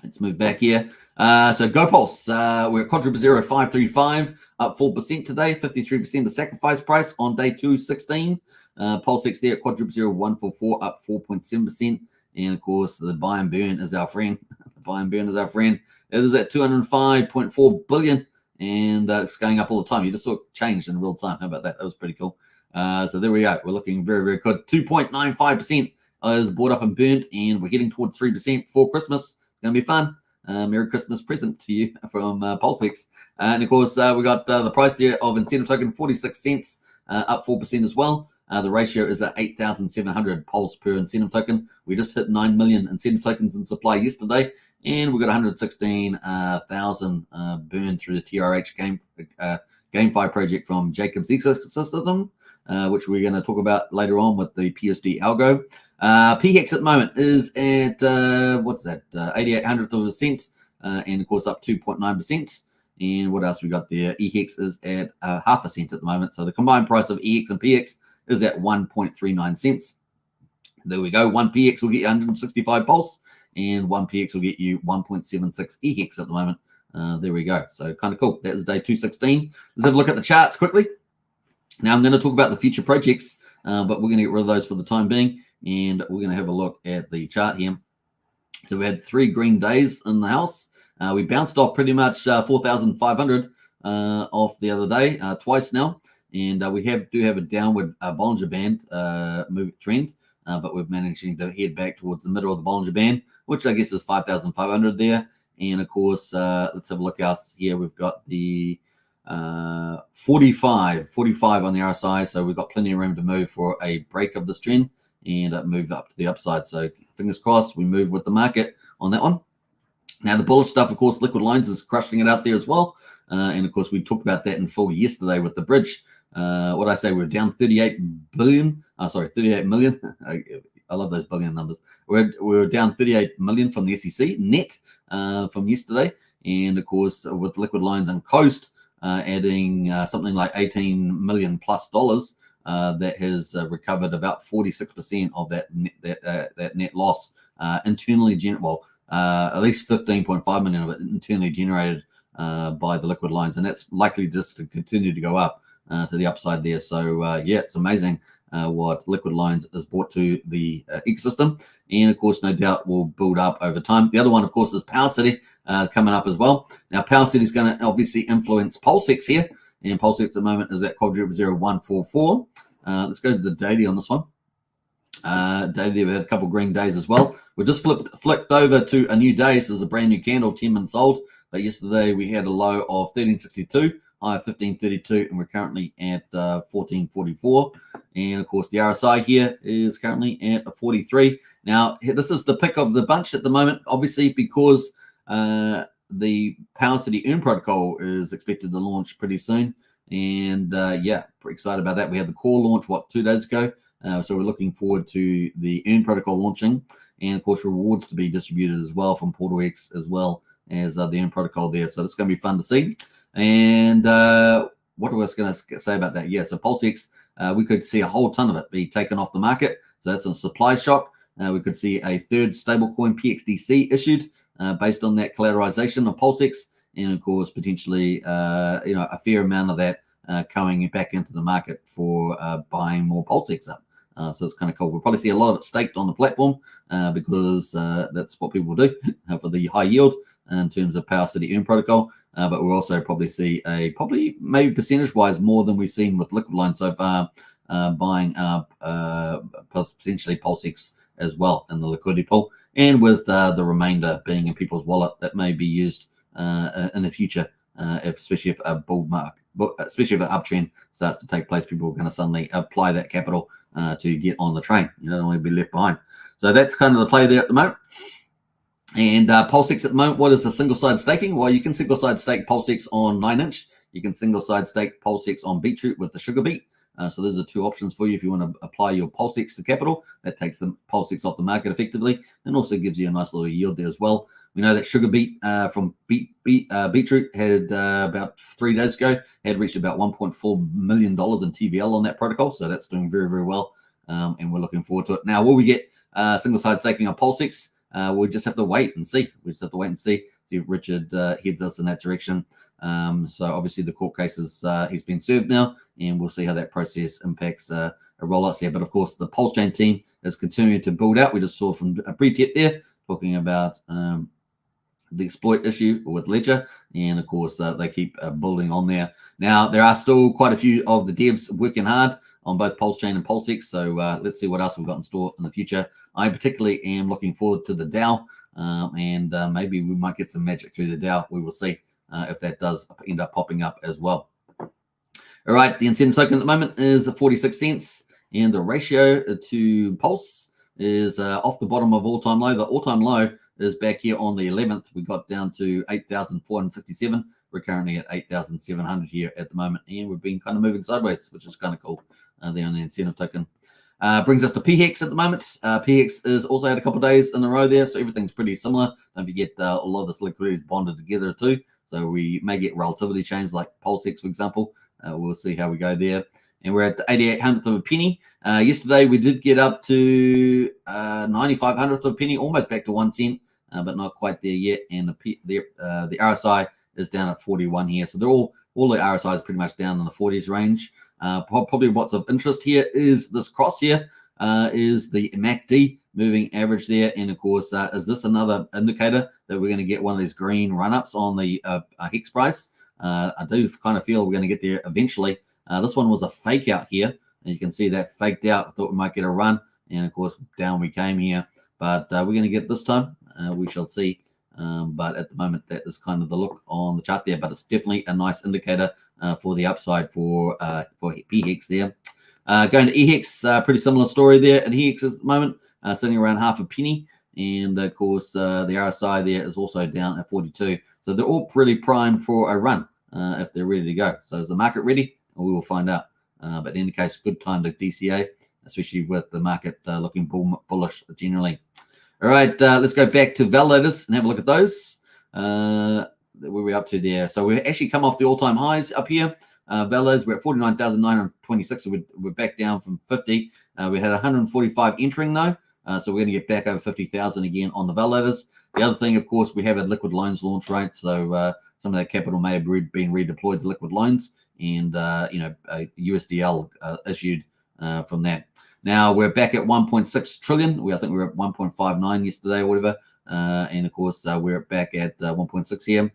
Let's move back here. So GoPulse, we're at quadruple 0535, up 4% today, 53% the sacrifice price on day 216. Pulsex there at quadruple 0144, up 4.7%. And of course, the buy and burn is our friend. The buy and burn is our friend. It is at 205.4 billion, and it's going up all the time. You just saw it change in real time. How about that? That was pretty cool. So there we go. We're looking very, very good. 2.95% is bought up and burnt, and we're heading towards 3% before Christmas. It's going to be fun. Merry Christmas present to you from Pulsex. And of course, we got the price there of incentive token, 46 cents, up 4% as well. The ratio is at 8,700 Pulse per incentive token. We just hit 9 million incentive tokens in supply yesterday, and we got 116,000 burned through the TRH GameFi project from Jacob's ecosystem, which we're going to talk about later on with the PUSD Algo. PHEX at the moment is at, 8800th of a cent, and of course up 2.9%. And what else we got there? EHEX is at 0.5 cent at the moment. So the combined price of EX and PX is at 1.39 cents. There we go. 1 PX will get you 165 Pulse, and 1 PX will get you 1.76 EHEX at the moment. There we go. So kind of cool. That is day 216. Let's have a look at the charts quickly. Now I'm going to talk about the future projects, but we're going to get rid of those for the time being, and we're going to have a look at the chart here. So we had 3 green days in the house. We bounced off pretty much 4,500 off the other day, twice now, and we do have a downward Bollinger Band move trend, but we're managing to head back towards the middle of the Bollinger Band, which I guess is 5,500 there. And of course, let's have a look else here. We've got the 45 on the RSI, so we've got plenty of room to move for a break of this trend and move up to the upside. So fingers crossed we move with the market on that one. Now the bullish stuff, of course, Liquid Lines is crushing it out there as well, and of course we talked about that in full yesterday with the bridge. What I say, we're down 38 million. I love those billion numbers. We're down 38 million from the SEC net from yesterday, and of course with Liquid Lines and Coast adding something like $18 million plus that has recovered about 46% of that net loss internally. At least 15.5 million of it internally generated by the Liquid Lines, and that's likely just to continue to go up to the upside there. So it's amazing what Liquid Lines has brought to the ecosystem, and of course no doubt will build up over time. The other one, of course, is Power City coming up as well. Now Power City is going to obviously influence Pulsex here, and Pulsex at the moment is at quadruple 0144. Let's go to the daily on this one. Daily, we had a couple of green days as well. We just flipped over to a new day. So there's a brand new candle, 10 minutes old. But yesterday we had a low of 1362, high of 1532, and we're currently at 1444. And of course, the RSI here is currently at 43. Now, this is the pick of the bunch at the moment, obviously, because the Power City Earn protocol is expected to launch pretty soon. And pretty excited about that. We had the core launch, 2 days ago? So we're looking forward to the Earn protocol launching, and of course rewards to be distributed as well from PortalX as well as the Earn protocol there. So that's going to be fun to see. And what was I going to say about that? Yeah, so PulseX, we could see a whole ton of it be taken off the market. So that's a supply shock. We could see a third stablecoin PXDC issued based on that collateralization of PulseX, and of course potentially a fair amount of that coming back into the market for buying more PulseX up. So it's kind of cool. We'll probably see a lot of it staked on the platform because that's what people do for the high yield in terms of Power City Earn protocol. But we'll also probably see maybe percentage-wise more than we've seen with Liquid Line so far, buying up potentially PulseX as well in the liquidity pool, and with the remainder being in people's wallet that may be used in the future, especially if a bull market, especially if an uptrend starts to take place. People are going to suddenly apply that capital to get on the train. You don't want to be left behind. So that's kind of the play there at the moment. And PulseX at the moment, what is the single-side staking? Well, you can single-side stake PulseX on 9-inch. You can single-side stake PulseX on Beetroot with the sugar beet. So those are two options for you if you want to apply your PulseX to capital. That takes the PulseX off the market effectively and also gives you a nice little yield there as well. We know that sugar beet from Beetroot had about 3 days ago had reached about $1.4 million in TVL on that protocol. So that's doing very, very well. And we're looking forward to it. Now, will we get single-side staking on PulseX? We'll just have to wait and see. We just have to wait and see if Richard heads us in that direction. So obviously the court case he's been served now, and we'll see how that process impacts a rollout there. But of course, the Pulsechain team is continuing to build out. We just saw from a pre-tip there talking about the exploit issue with Ledger, and of course they keep building on there. Now there are still quite a few of the devs working hard on both Pulsechain and PulseX. So let's see what else we've got in store in the future. I particularly am looking forward to the DAO, and maybe we might get some magic through the DAO. We will see if that does end up popping up as well. All right, the incentive token at the moment is 46 cents, and the ratio to Pulse is off the bottom of all-time low. The all-time low is back here on the 11th. We got down to 8,467. We're currently at 8,700 here at the moment, and we've been kind of moving sideways, which is kind of cool there on the incentive token. Brings us to PHEX at the moment. PHEX is also had a couple of days in a row there, so everything's pretty similar. Don't forget a lot of this liquidity is bonded together too, so we may get relativity change like PulseX, for example. We'll see how we go there. And we're at the 8800th of a penny. Yesterday we did get up to 9500th of a penny, almost back to 1 cent, but not quite there yet. And the RSI is down at 41 here. So they're all the RSI is pretty much down in the 40s range. Probably what's of interest here is this cross here, is the MACD moving average there. And of course, is this another indicator that we're going to get one of these green run-ups on the Hex price? I do kind of feel we're going to get there eventually. This one was a fake out here, and you can see that faked out. I thought we might get a run, and of course down we came here, but we're going to get this time. We shall see. But at the moment, that is kind of the look on the chart there. But it's definitely a nice indicator for the upside for PHEX there. Going to EHEX, pretty similar story there at EHEX at the moment, sitting around half a penny. And of course, the RSI there is also down at 42. So they're all pretty primed for a run if they're ready to go. So is the market ready? We will find out. But in any case, good time to DCA, especially with the market looking bullish generally. All right, let's go back to validators and have a look at those. Where we're up to there. So we actually come off the all-time highs up here. Validators, we're at 49,926, so we're back down from 50. We had 145 entering though, so we're going to get back over 50,000 again on the validators. The other thing, of course, we have a liquid loans launch rate, so some of that capital may have been redeployed to liquid loans, and USDL issued from that. Now we're back at 1.6 trillion. I think we were at 1.59 yesterday or whatever. And of course, we're back at 1.6 here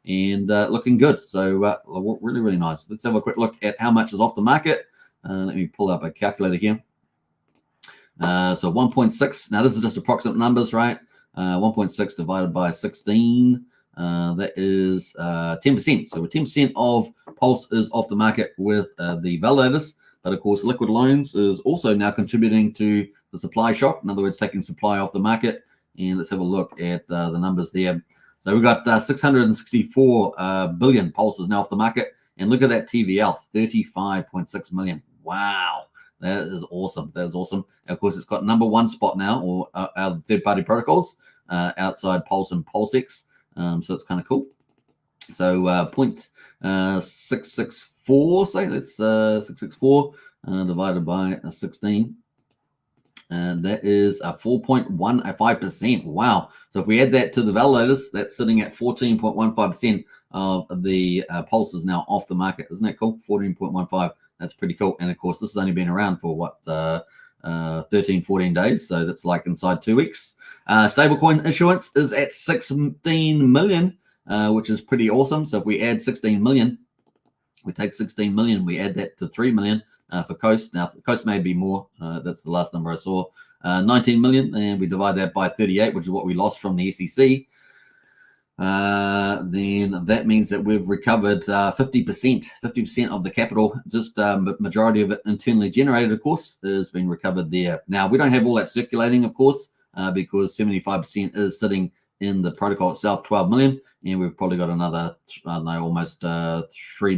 and looking good. So really, really nice. Let's have a quick look at how much is off the market. Let me pull up a calculator here. So 1.6. Now, this is just approximate numbers, right? 1.6 divided by 16. That is 10%. So 10% of Pulse is off the market with the validators. But of course, liquid loans is also now contributing to the supply shock. In other words, taking supply off the market. And let's have a look at the numbers there. So we've got 664 billion pulses now off the market. And look at that TVL, 35.6 million. Wow. That is awesome. That is awesome. And of course, it's got #1 spot now, or out of third-party protocols outside Pulse and PulseX. So it's kind of cool. So 0.664, say that's 664 divided by 16. And that is a 4.15%. Wow. So if we add that to the validators, that's sitting at 14.15% of the pulses now off the market. Isn't that cool? 14.15. That's pretty cool. And of course, this has only been around for what, 13, 14 days. So that's like inside 2 weeks. Stablecoin issuance is at 16 million, which is pretty awesome. So if we add 16 million, we take 16 million, we add that to 3 million. For Coast. Now, Coast may be more. That's the last number I saw. 19 million, and we divide that by 38, which is what we lost from the SEC. Then that means that we've recovered 50% of the capital. Just majority of it internally generated, of course, is being recovered there. Now, we don't have all that circulating, of course, because 75% is sitting in the protocol itself, 12 million, and we've probably got another, I don't know, almost 3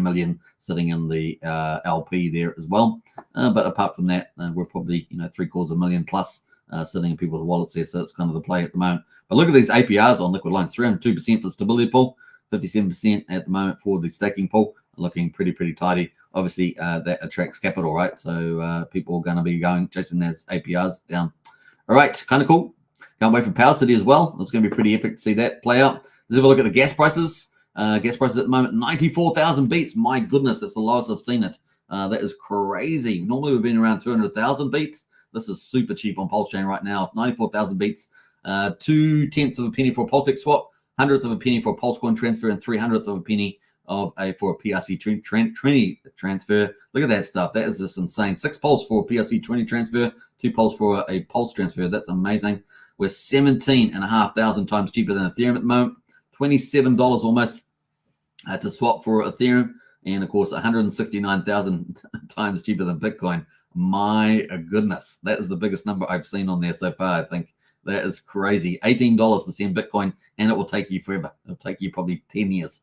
million sitting in the LP there as well. But apart from that, we're probably, 750,000 plus sitting in people's wallets there. So it's kind of the play at the moment. But look at these APRs on liquid loans: 302% for the stability pool, 57% at the moment for the staking pool, looking pretty tidy. Obviously, that attracts capital, right? So people are going to be chasing those APRs down. All right, kind of cool. Can't wait for Power City as well. It's going to be pretty epic to see that play out. Let's have a look at the gas prices. Gas prices at the moment, 94,000 beats. My goodness, that's the lowest I've seen it. That is crazy. Normally we've been around 200,000 beats. This is super cheap on Pulsechain right now. 94,000 beats. 0.2 of a penny for a Pulsex swap, 100th of a penny for a Pulsecoin transfer, and 300th of a penny for a PRC 20 transfer. Look at that stuff. That is just insane. 6 pulse for a PRC 20 transfer, 2 pulse for a Pulse transfer. That's amazing. We're 17,500 times cheaper than Ethereum at the moment. $27 almost to swap for Ethereum. And of course, 169,000 times cheaper than Bitcoin. My goodness, that is the biggest number I've seen on there so far, I think. That is crazy. $18 to send Bitcoin, and it will take you forever. It'll take you probably 10 years.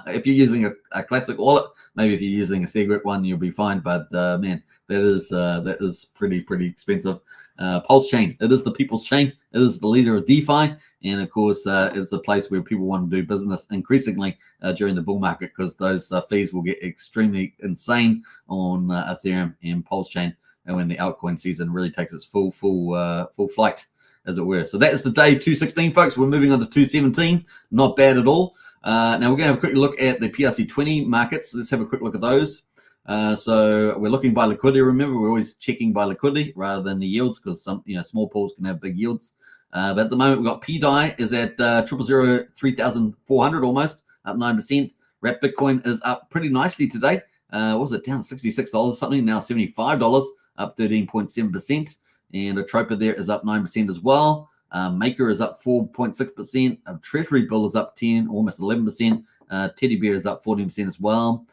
If you're using a classic wallet, maybe if you're using a Segwit one, you'll be fine. But man, that is pretty expensive. Pulsechain, it is the people's chain. It is the leader of DeFi, and of course, it's the place where people want to do business increasingly during the bull market, because those fees will get extremely insane on Ethereum and Pulsechain, and when the altcoin season really takes its full flight, as it were. So that is the day 216, folks. We're moving on to 217. Not bad at all. Now we're going to have a quick look at the PRC20 markets. Let's have a quick look at those. So we're looking by liquidity. Remember, we're always checking by liquidity rather than the yields, because some small pools can have big yields. But at the moment, we've got PDI is at 3,400 almost, up 9%. Wrap Bitcoin is up pretty nicely today. What was it, down $66 or something? Now $75, up 13.7%. And a Tropa there is up 9% as well. Maker is up 4.6%. Treasury Bill is up 10, almost 11%. Teddy Bear is up 14% as well.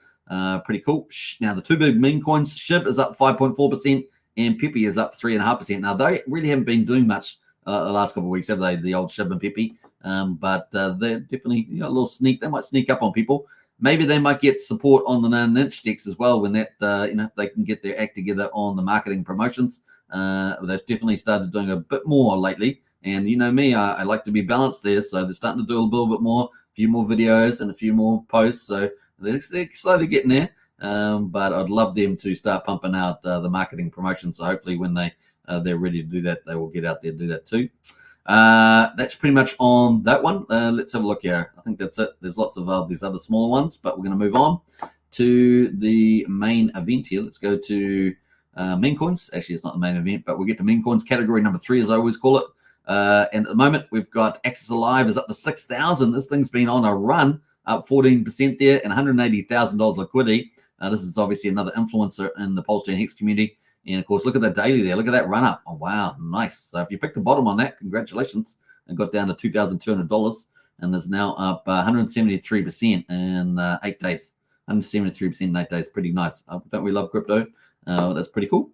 Pretty cool. Now the two big meme coins, SHIB is up 5.4%, and Pepe is up 3.5%. Now they really haven't been doing much the last couple of weeks, have they? The old SHIB and Pepe, but they're definitely a little sneak. They might sneak up on people. Maybe they might get support on the non-inch decks as well when that they can get their act together on the marketing promotions. They've definitely started doing a bit more lately. And you know me, I like to be balanced there. So they're starting to do a little bit more, a few more videos and a few more posts. So they're slowly getting there. But I'd love them to start pumping out the marketing promotions. So hopefully when they're ready to do that, they will get out there and do that too. That's pretty much on that one. Let's have a look here. I think that's it. There's lots of these other smaller ones, but we're going to move on to the main event here. Let's go to meme coins. Actually, it's not the main event, but we'll get to meme coins category number 3, as I always call it. And at the moment, we've got Access Alive is up to 6,000. This thing's been on a run, up 14% there, and $180,000 liquidity. This is obviously another influencer in the Pulsechain Hex community. And of course, look at that daily there. Look at that run up. Oh, wow. Nice. So if you picked the bottom on that, congratulations. And got down to $2,200 and is now up 173% in 8 days. 173% in 8 days. Pretty nice. Don't we love crypto? That's pretty cool.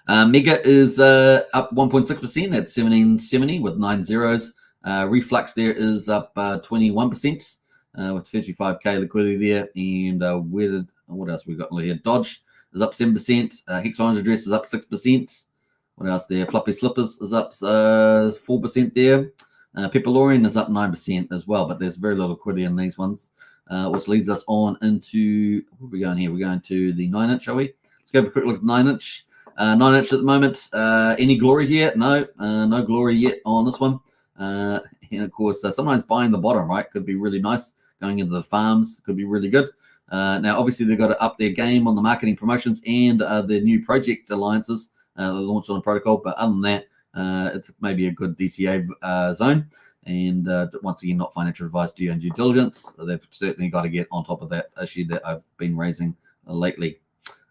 Mega is up 1.6% at 1770 with 9 zeros. Reflux there is up 21% with 55k liquidity there. And what else we got here? Dodge is up 7%. Hex Orange Address is up 6%. What else there? Floppy Slippers is up 4% there. Pepperlorian is up 9% as well, but there's very little liquidity in these ones, which leads us on into, where are we going here? We're going to the 9-inch, shall we? Let's go have a quick look at 9-inch. 9-inch at the moment. Any glory here? No, no glory yet on this one. And of course, sometimes buying the bottom, right, could be really nice. Going into the farms could be really good. Now, obviously, they've got to up their game on the marketing promotions and the new project alliances that launched on the protocol. But other than that, it's maybe a good DCA zone. And once again, not financial advice, due and due diligence. They've certainly got to get on top of that issue that I've been raising lately.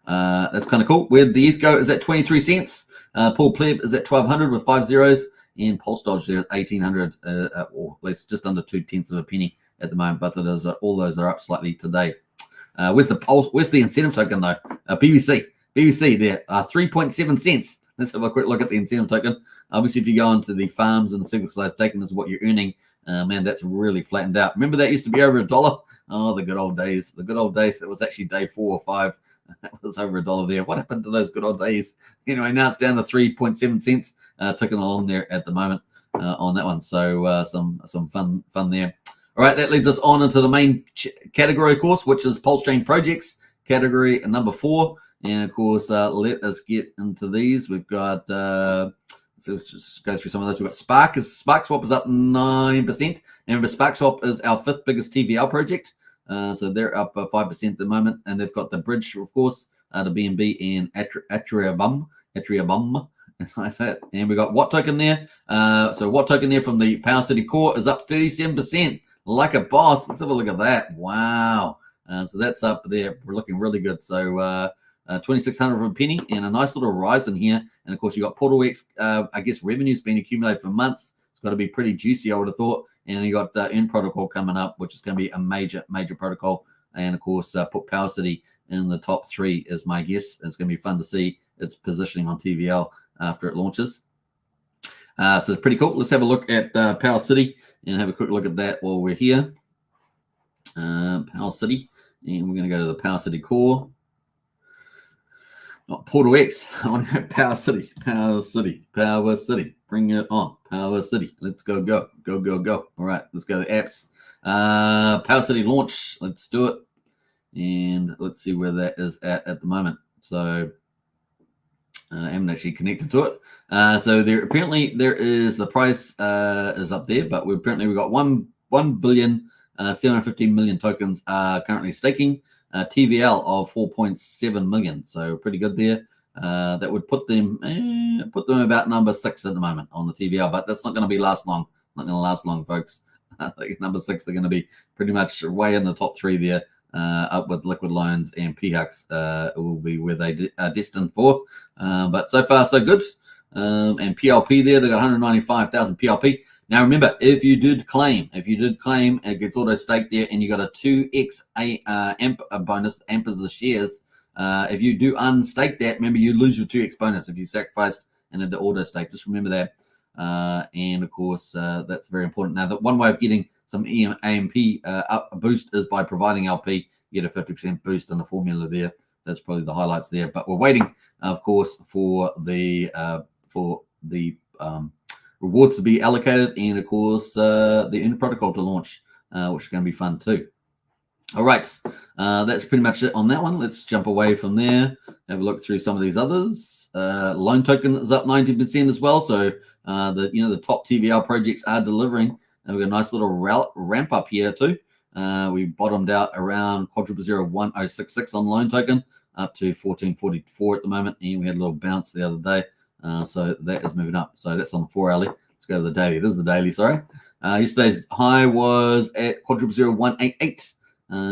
That's kind of cool. Where the ETH go is at 23 cents. Paul Pleb is at 1,200 with 5 zeros. And Pulse Dodge at 1,800, or at least just under 2/10 of a penny at the moment. Both of those, all those are up slightly today. Where's the incentive token though? BBC there, 3.7 cents. Let's have a quick look at the incentive token. Obviously, if you go into the farms and the single slice taken, this is what you're earning. Man, that's really flattened out. Remember that used to be over $1? Oh, the good old days. The good old days. It was actually day 4 or 5. That was over $1 there. What happened to those good old days? Anyway, now it's down to 3.7 cents, ticking along there at the moment on that one. So some fun there. All right, that leads us on into the main category, of course, which is Pulsechain projects, category number 4. And of course, let us get into these. We've got, so let's just go through some of those. We've got Spark. Spark Swap is up 9%. And remember, Spark Swap is our 5th biggest TVL project. So they're up 5% at the moment. And they've got the bridge, of course, the BNB and Atriabum, as I say it. And we've got Watt Token there. So Watt Token there from the Power City Core is up 37%. Like a boss. Let's have a look at that. Wow. So that's up there. We're looking really good. So 2,600 of a penny and a nice little rise in here. And of course, you got Portal X. I guess revenue's been accumulated for months. It's got to be pretty juicy, I would have thought. And you got Earn Protocol coming up, which is going to be a major protocol. And of course, put Power City in the top 3 is my guess. It's going to be fun to see its positioning on TVL after it launches. So it's pretty cool. Let's have a look at Power City and have a quick look at that while we're here. Power City. And we're going to go to the Power City Core. Not Portal X. I want to have Power City. Power City. Bring it on. Power City. Let's go. All right, let's go to the apps. Power City launch. Let's do it. And let's see where that is at the moment. So I haven't actually connected to it. So there is the price is up there, but we've got 1,750,000,000 tokens currently staking. TVL of 4.7 million, so pretty good there. That would put them about number 6 at the moment on the TVL, but that's not going to be last long. Not going to last long, folks. I think number 6, they're going to be pretty much way in the top 3 there, up with Liquid Loans and PHUX will be where they are destined for. But so far, so good. And PLP there, they got 195,000 PLP. Now remember, if you did claim, it gets auto staked there, and you got a 2x AMP bonus. AMP is the shares. If you do unstake that, remember you lose your 2x bonus if you sacrificed and did the auto stake. Just remember that. And of course, that's very important. Now, the one way of getting some AMP up a boost is by providing LP. You get a 50% boost in the formula there. That's probably the highlights there. But we're waiting, of course, for the rewards to be allocated, and of course the Earn Protocol to launch, which is going to be fun too. All right, that's pretty much it on that one. Let's jump away from there, have a look through some of these others. Loan Token is up 90% as well, so the top TVL projects are delivering, and we've got a nice little ramp up here too. We bottomed out around 0.1066 on Loan Token, up to 1444 at the moment, and we had a little bounce the other day. So that is moving up. So that's on the 4 hourly. Let's go to the daily. This is the daily, sorry. Yesterday's high was at 0.0188.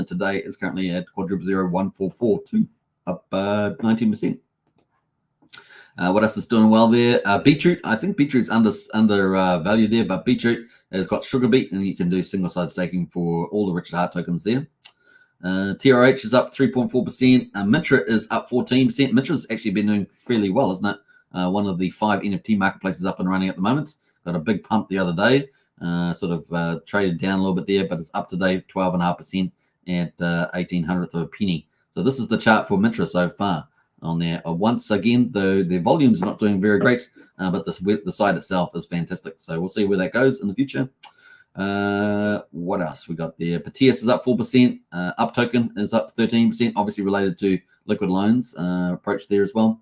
Today is currently at 0.0144, up 19%. What else is doing well there? Beetroot. I think Beetroot's under value there, but Beetroot has got Sugar Beet, and you can do single side staking for all the Richard Hart tokens there. TRH is up 3.4%. Mitra is up 14%. Mitra's actually been doing fairly well, isn't it? One of the 5 NFT marketplaces up and running at the moment. Got a big pump the other day. Traded down a little bit there, but it's up today 12.5% at 1,800th of a penny. So this is the chart for Mitra so far on there. Once again, though, their volume's not doing very great, but the site itself is fantastic. So we'll see where that goes in the future. What else we got there? Patias is up 4%. Up token is up 13%, obviously related to liquid loans approach there as well.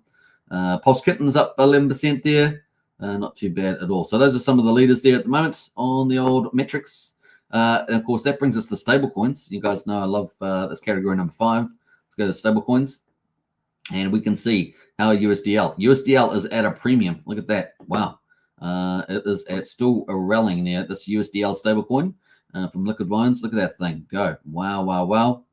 Pulsechain is up 11% there. Not too bad at all. So those are some of the leaders there at the moment on the old metrics. And of course, that brings us to stablecoins. You guys know I love this category number 5. Let's go to stablecoins. And we can see how USDL is at a premium. Look at that. Wow. It is at still rallying there. This USDL stablecoin from Liquid Loans. Look at that thing go. Wow, wow, wow.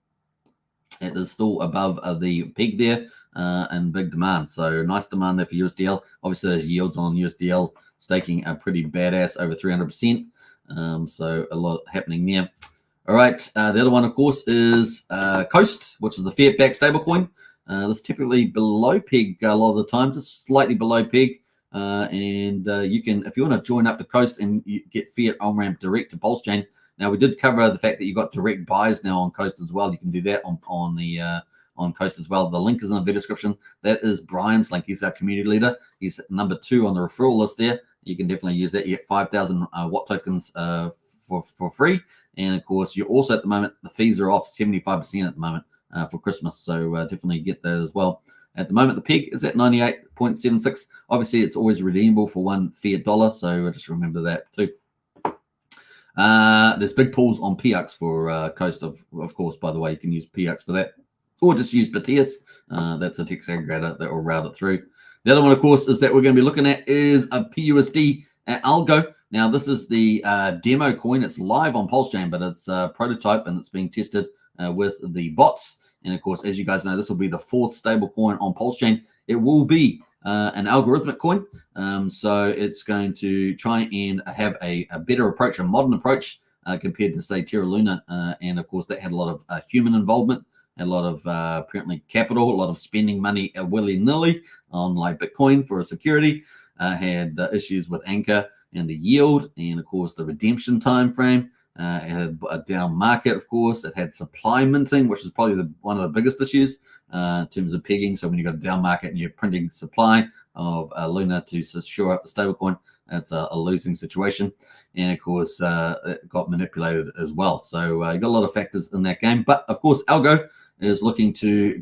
It is still above the peak there and big demand. So nice demand there for USDL. Obviously, those yields on USDL staking are pretty badass, over 300%. So a lot happening there. All right. The other one, of course, is Coast, which is the fiat-backed stablecoin. This is typically below peg a lot of the time, just slightly below peg. You can, if you want to join up to Coast and you get fiat on-ramp direct to Pulsechain. Now, we did cover the fact that you got direct buys now on Coast as well. You can do that on Coast as well. The link is in the video description. That is Brian's link. He's our community leader. He's number 2 on the referral list there. You can definitely use that. You get 5,000 watt tokens for free. And of course, you're also at the moment, the fees are off 75% at the moment for Christmas. So definitely get those as well. At the moment, the peg is at 98.76. Obviously, it's always redeemable for $1 fiat dollar. So just remember that too. There's big pools on PX for Coast, of course, by the way. You can use PX for that. Or just use Patias. That's a text aggregator that will route it through. The other one, of course, is that we're going to be looking at is a PUSD Algo. Now, this is the demo coin. It's live on Pulsechain, but it's a prototype and it's being tested with the bots. And of course, as you guys know, this will be the 4th stable coin on Pulsechain. It will be an algorithmic coin. So it's going to try and have a better approach, a modern approach compared to, say, Terra Luna. And of course, that had a lot of human involvement, had a lot of apparently capital, a lot of spending money willy-nilly on like Bitcoin for a security, had issues with Anchor and the yield, and of course, the redemption time frame. It had a down market, of course. It had supply minting, which is probably one of the biggest issues in terms of pegging. So when you've got a down market and you're printing supply of Luna to shore up the stablecoin, that's a losing situation. And of course, it got manipulated as well. So you got a lot of factors in that game. But of course, Algo is looking to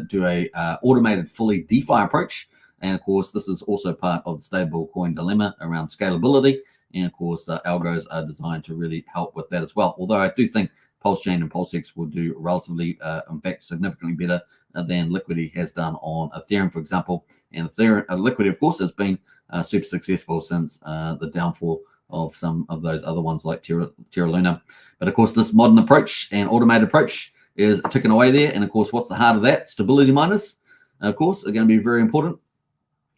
do a automated fully DeFi approach. And of course, this is also part of the stablecoin dilemma around scalability. And of course, algos are designed to really help with that as well. Although I do think Pulsechain and Pulsex will do relatively, in fact, significantly better than Liquidity has done on Ethereum, for example. And Ethereum, Liquidity, of course, has been super successful since the downfall of some of those other ones like Terra Luna. But of course, this modern approach and automated approach is ticking away there. And of course, what's the heart of that? Stability miners, of course, are going to be very important.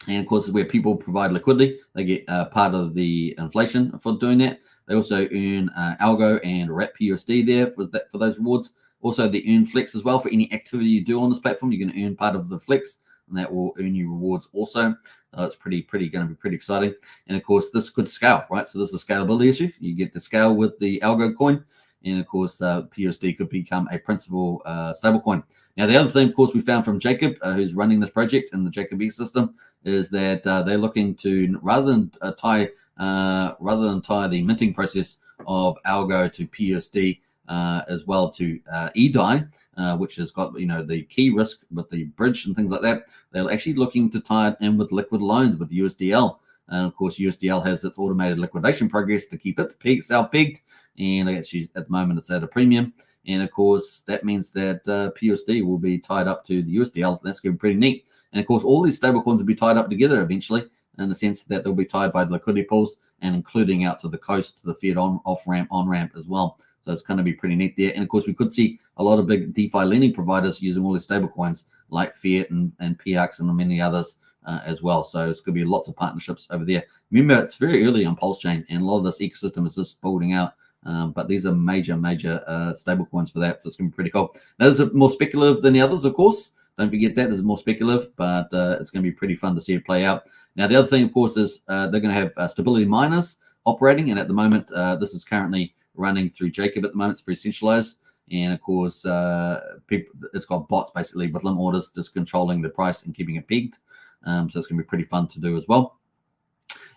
And of course, where people provide liquidity, they get part of the inflation for doing that. They also earn Algo and Wrap PUSD there for those rewards. Also, they earn Flex as well for any activity you do on this platform. You're going to earn part of the Flex, and that will earn you rewards also. It's going to be pretty exciting. And of course, this could scale, right? So this is a scalability issue. You get to scale with the Algo coin. And of course, PUSD could become a principal stablecoin. Now, the other thing, of course, we found from Jacob, who's running this project in the Jacob ecosystem, is that they're looking to rather than tie the minting process of Algo to PUSD as well to eDai, which has got the key risk with the bridge and things like that. They're actually looking to tie it in with liquid loans with USDL. And of course, USDL has its automated liquidation progress to keep it self-pegged. And actually, at the moment, it's at a premium. And of course, that means that PUSD will be tied up to the USDL. That's going to be pretty neat. And of course, all these stablecoins will be tied up together eventually, in the sense that they'll be tied by the liquidity pools and including out to the Coast, to the fiat off-ramp, on-ramp as well. So it's going to be pretty neat there. And of course, we could see a lot of big DeFi lending providers using all these stablecoins like Fiat and PX and many others as well. So it's going to be lots of partnerships over there. Remember, it's very early on Pulsechain, and a lot of this ecosystem is just building out. But these are major stable coins for that. So it's going to be pretty cool. Now, those are more speculative than the others, of course. Don't forget that. This is more speculative, but it's going to be pretty fun to see it play out. Now, the other thing, of course, is they're going to have stability miners operating. And at the moment, this is currently running through Jacob at the moment. It's very centralized. And of course, it's got bots basically with limit orders, just controlling the price and keeping it pegged. So it's going to be pretty fun to do as well.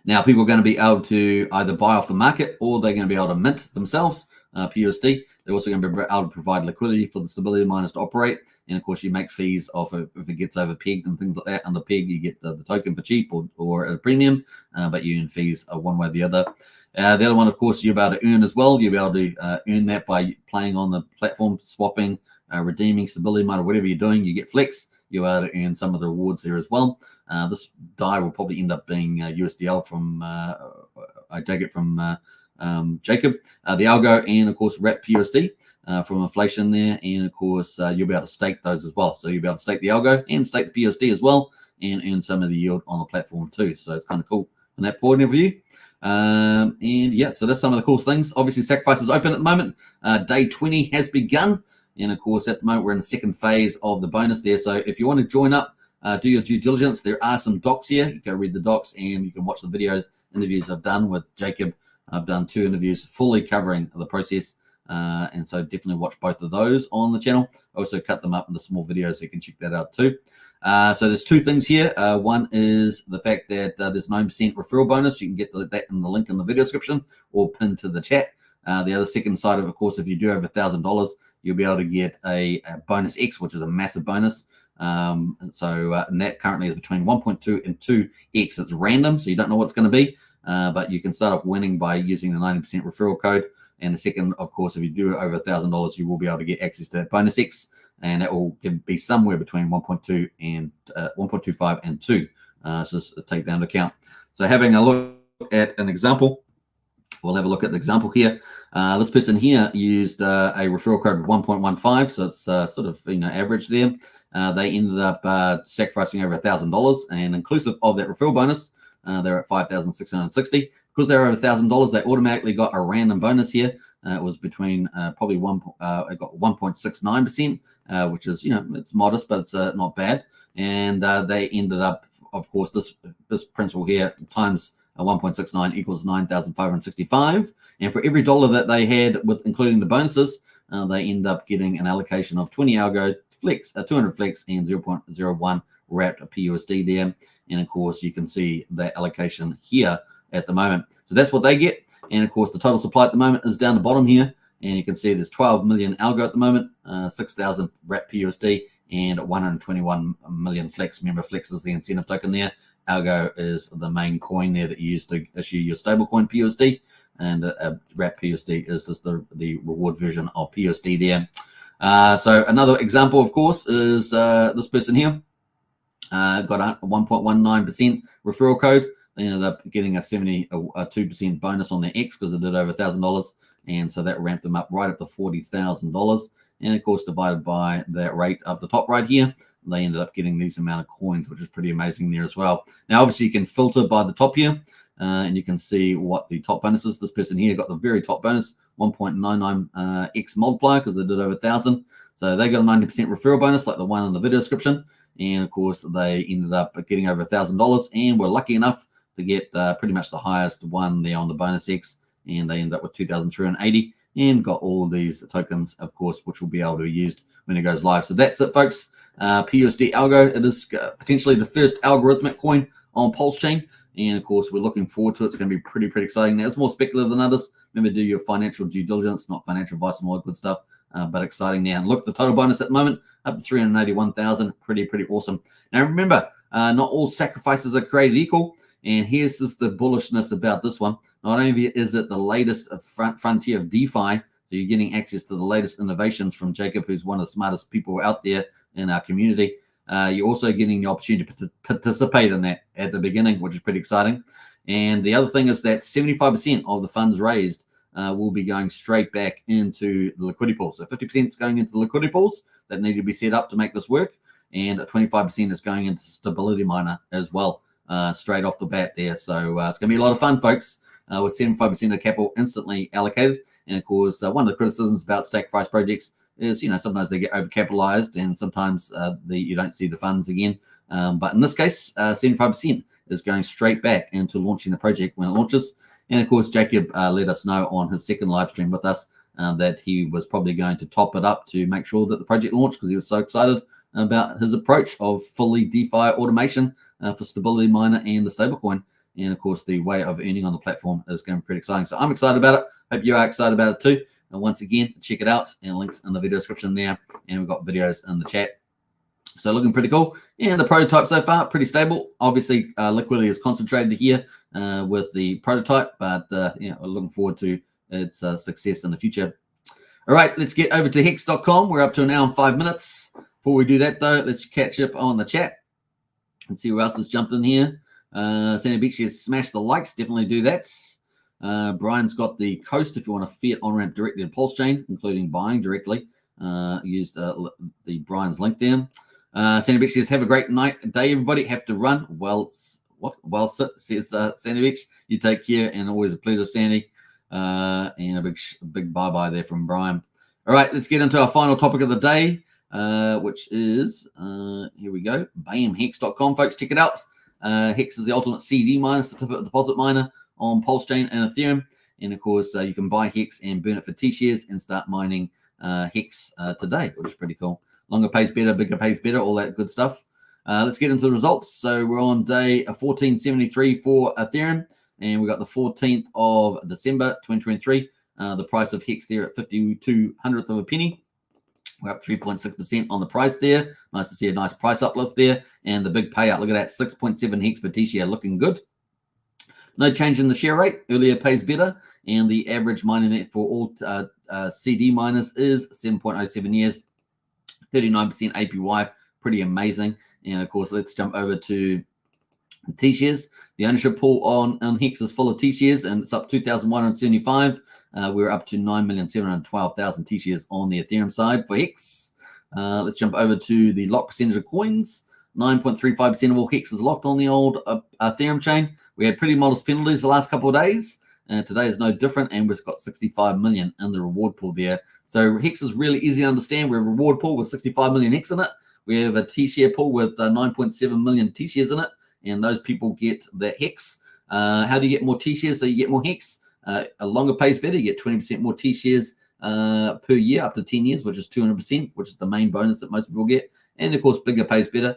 Now, people are going to be able to either buy off the market or they're going to be able to mint themselves, PUSD. They're also going to be able to provide liquidity for the stability miners to operate. And of course, you make fees off if it gets over pegged and things like that. Under peg, you get the token for cheap or at a premium, but you earn fees one way or the other. The other one, of course, you'll be able to earn as well. You'll be able to earn that by playing on the platform, swapping, redeeming, stability miner, whatever you're doing. You get flex. You're able to earn some of the rewards there as well. This DAI will probably end up being USDL from, I take it from Jacob, the algo, and of course wrap PUSD from inflation there. And of course, you'll be able to stake those as well. So you'll be able to stake the algo and stake the PUSD as well and earn some of the yield on the platform too. So it's kind of cool from that point of view. And yeah, so that's some of the cool things. Obviously, Sacrifice is open at the moment. Day 20 has begun. And of course, at the moment, we're in the second phase of the bonus there. So if you want to join up, do your due diligence. There are some docs here. You go read the docs and you can watch the videos, interviews I've done with Jacob. I've done 2 interviews fully covering the process. And so definitely watch both of those on the channel. I also cut them up into small videos, so you can check that out too. So there's 2 things here. One is the fact that there's 9% referral bonus. You can get that in the link in the video description or pinned to the chat. The other second side of course, if you do over $1,000, you'll be able to get a bonus X, which is a massive bonus. And that currently is between 1.2 and 2X. It's random, so you don't know what it's going to be. But you can start off winning by using the 90% referral code. And the second, of course, if you do over $1,000, you will be able to get access to that bonus X, and that will be somewhere between 1.2 and 1.25 and 2. So just take that into account. So having a look at an example, we'll have a look at the example here. This person here used a referral code of 1.15, so it's sort of average there. They ended up sacrificing over $1,000, and inclusive of that referral bonus, they're at 5,660. Because they're over $1,000, they automatically got a random bonus here. It was between probably it got 1.69%, which is it's modest, but it's not bad. And they ended up, of course, this principle here times 1.69 equals 9,565. And for every dollar that they had, with including the bonuses, they end up getting an allocation of 20 algo flex, 200 flex, and 0.01 wrapped PUSD there. And of course, you can see that allocation here at the moment. So that's what they get. And of course, the total supply at the moment is down the bottom here. And you can see there's 12 million algo at the moment, 6,000 wrapped PUSD, and 121 million flex. Remember, flex is the incentive token there. Algo is the main coin there that you use to issue your stablecoin PUSD. And wrapped PUSD is just the reward version of PUSD there. So another example, of course, is this person here. Got a 1.19% referral code. They ended up getting a 2% bonus on their X because they did over $1,000, and so that ramped them up right up to $40,000. And of course, divided by that rate up the top right here, they ended up getting these amount of coins, which is pretty amazing there as well. Now, obviously, you can filter by the top here, and you can see what the top bonus is. This person here got the very top bonus, 1.99x multiplier, because they did over 1,000. So they got a 90% referral bonus, like the one in the video description. And of course, they ended up getting over $1,000, and were lucky enough to get pretty much the highest one there on the bonus X, and they ended up with 2,380 and got all these tokens, of course, which will be able to be used when it goes live. So that's it, folks. PUSD Algo, it is potentially the first algorithmic coin on Pulsechain, and of course, we're looking forward to it. It's going to be pretty exciting. Now, it's more speculative than others. Remember, do your financial due diligence, not financial advice and all that good stuff. But exciting now. And look, the total bonus at the moment up to 381,000. Pretty awesome. Now remember, not all sacrifices are created equal. And here's just the bullishness about this one. Not only is it the latest frontier of DeFi, so you're getting access to the latest innovations from Jacob, who's one of the smartest people out there in our community. You're also getting the opportunity to participate in that at the beginning, which is pretty exciting. And the other thing is that 75% of the funds raised will be going straight back into the liquidity pool. So 50% is going into the liquidity pools that need to be set up to make this work, and 25% is going into stability miner as well, straight off the bat there. So it's going to be a lot of fun, folks, with 75% of capital instantly allocated. And of course, one of the criticisms about Sacrifice projects is, sometimes they get overcapitalized, and sometimes you don't see the funds again. But in this case, 75% is going straight back into launching the project when it launches. And of course, Jacob let us know on his second live stream with us that he was probably going to top it up to make sure that the project launched because he was so excited about his approach of fully DeFi automation for Stability Miner and the stablecoin. And of course, the way of earning on the platform is going to be pretty exciting. So I'm excited about it. Hope you are excited about it too. And once again, check it out, and links in the video description there. And we've got videos in the chat. So looking pretty cool. And the prototype so far, pretty stable. Obviously, liquidity is concentrated here with the prototype, but we're looking forward to its success in the future. All right, let's get over to hex.com. We're up to an hour and 5 minutes. Before we do that, though, let's catch up on the chat and see who else has jumped in here. Sandy Beach has smashed the likes. Definitely do that. Brian's got the Coast if you want to fiat on-ramp directly to Pulsechain, including buying directly. Use the Brian's link there. Sandy Beach says, have a great night, day, everybody. Have to run. Well, says Sandy Beach. You take care, and always a pleasure, Sandy. And a big bye-bye there from Brian. All right, let's get into our final topic of the day, which is, here we go, bam, hex.com, folks. Check it out. Hex is the ultimate CD miner, certificate deposit miner on Pulsechain and Ethereum. And of course, you can buy Hex and burn it for T-shares and start mining Hex today, which is pretty cool. Longer pays better, bigger pays better, all that good stuff. Let's get into the results. So we're on day 1473 for Ethereum, and we got the 14th of December 2023. The price of Hex there at 52/100th of a penny. We're up 3.6% on the price there. Nice to see a nice price uplift there. And the big payout, look at that, 6.7 Hex per T-share, looking good. No change in the share rate. Earlier pays better. And the average mining rate for all CD miners is 7.07 years, 39% APY. Pretty amazing. And of course, let's jump over to T-shares. The ownership pool on Hex is full of T-shares, and it's up 2,175. We're up to 9,712,000 T-shares on the Ethereum side for Hex. Let's jump over to the lock percentage of coins. 9.35% of all Hex is locked on the old Ethereum chain. We had pretty modest penalties the last couple of days. Today is no different, and we've got 65 million in the reward pool there. So Hex is really easy to understand. We have a reward pool with 65 million Hex in it. We have a T-share pool with 9.7 million T-shares in it, and those people get the Hex. How do you get more T-shares so you get more Hex? A longer pays better. You get 20% more T-shares per year up to 10 years, which is 200%, which is the main bonus that most people get. And of course, bigger pays better.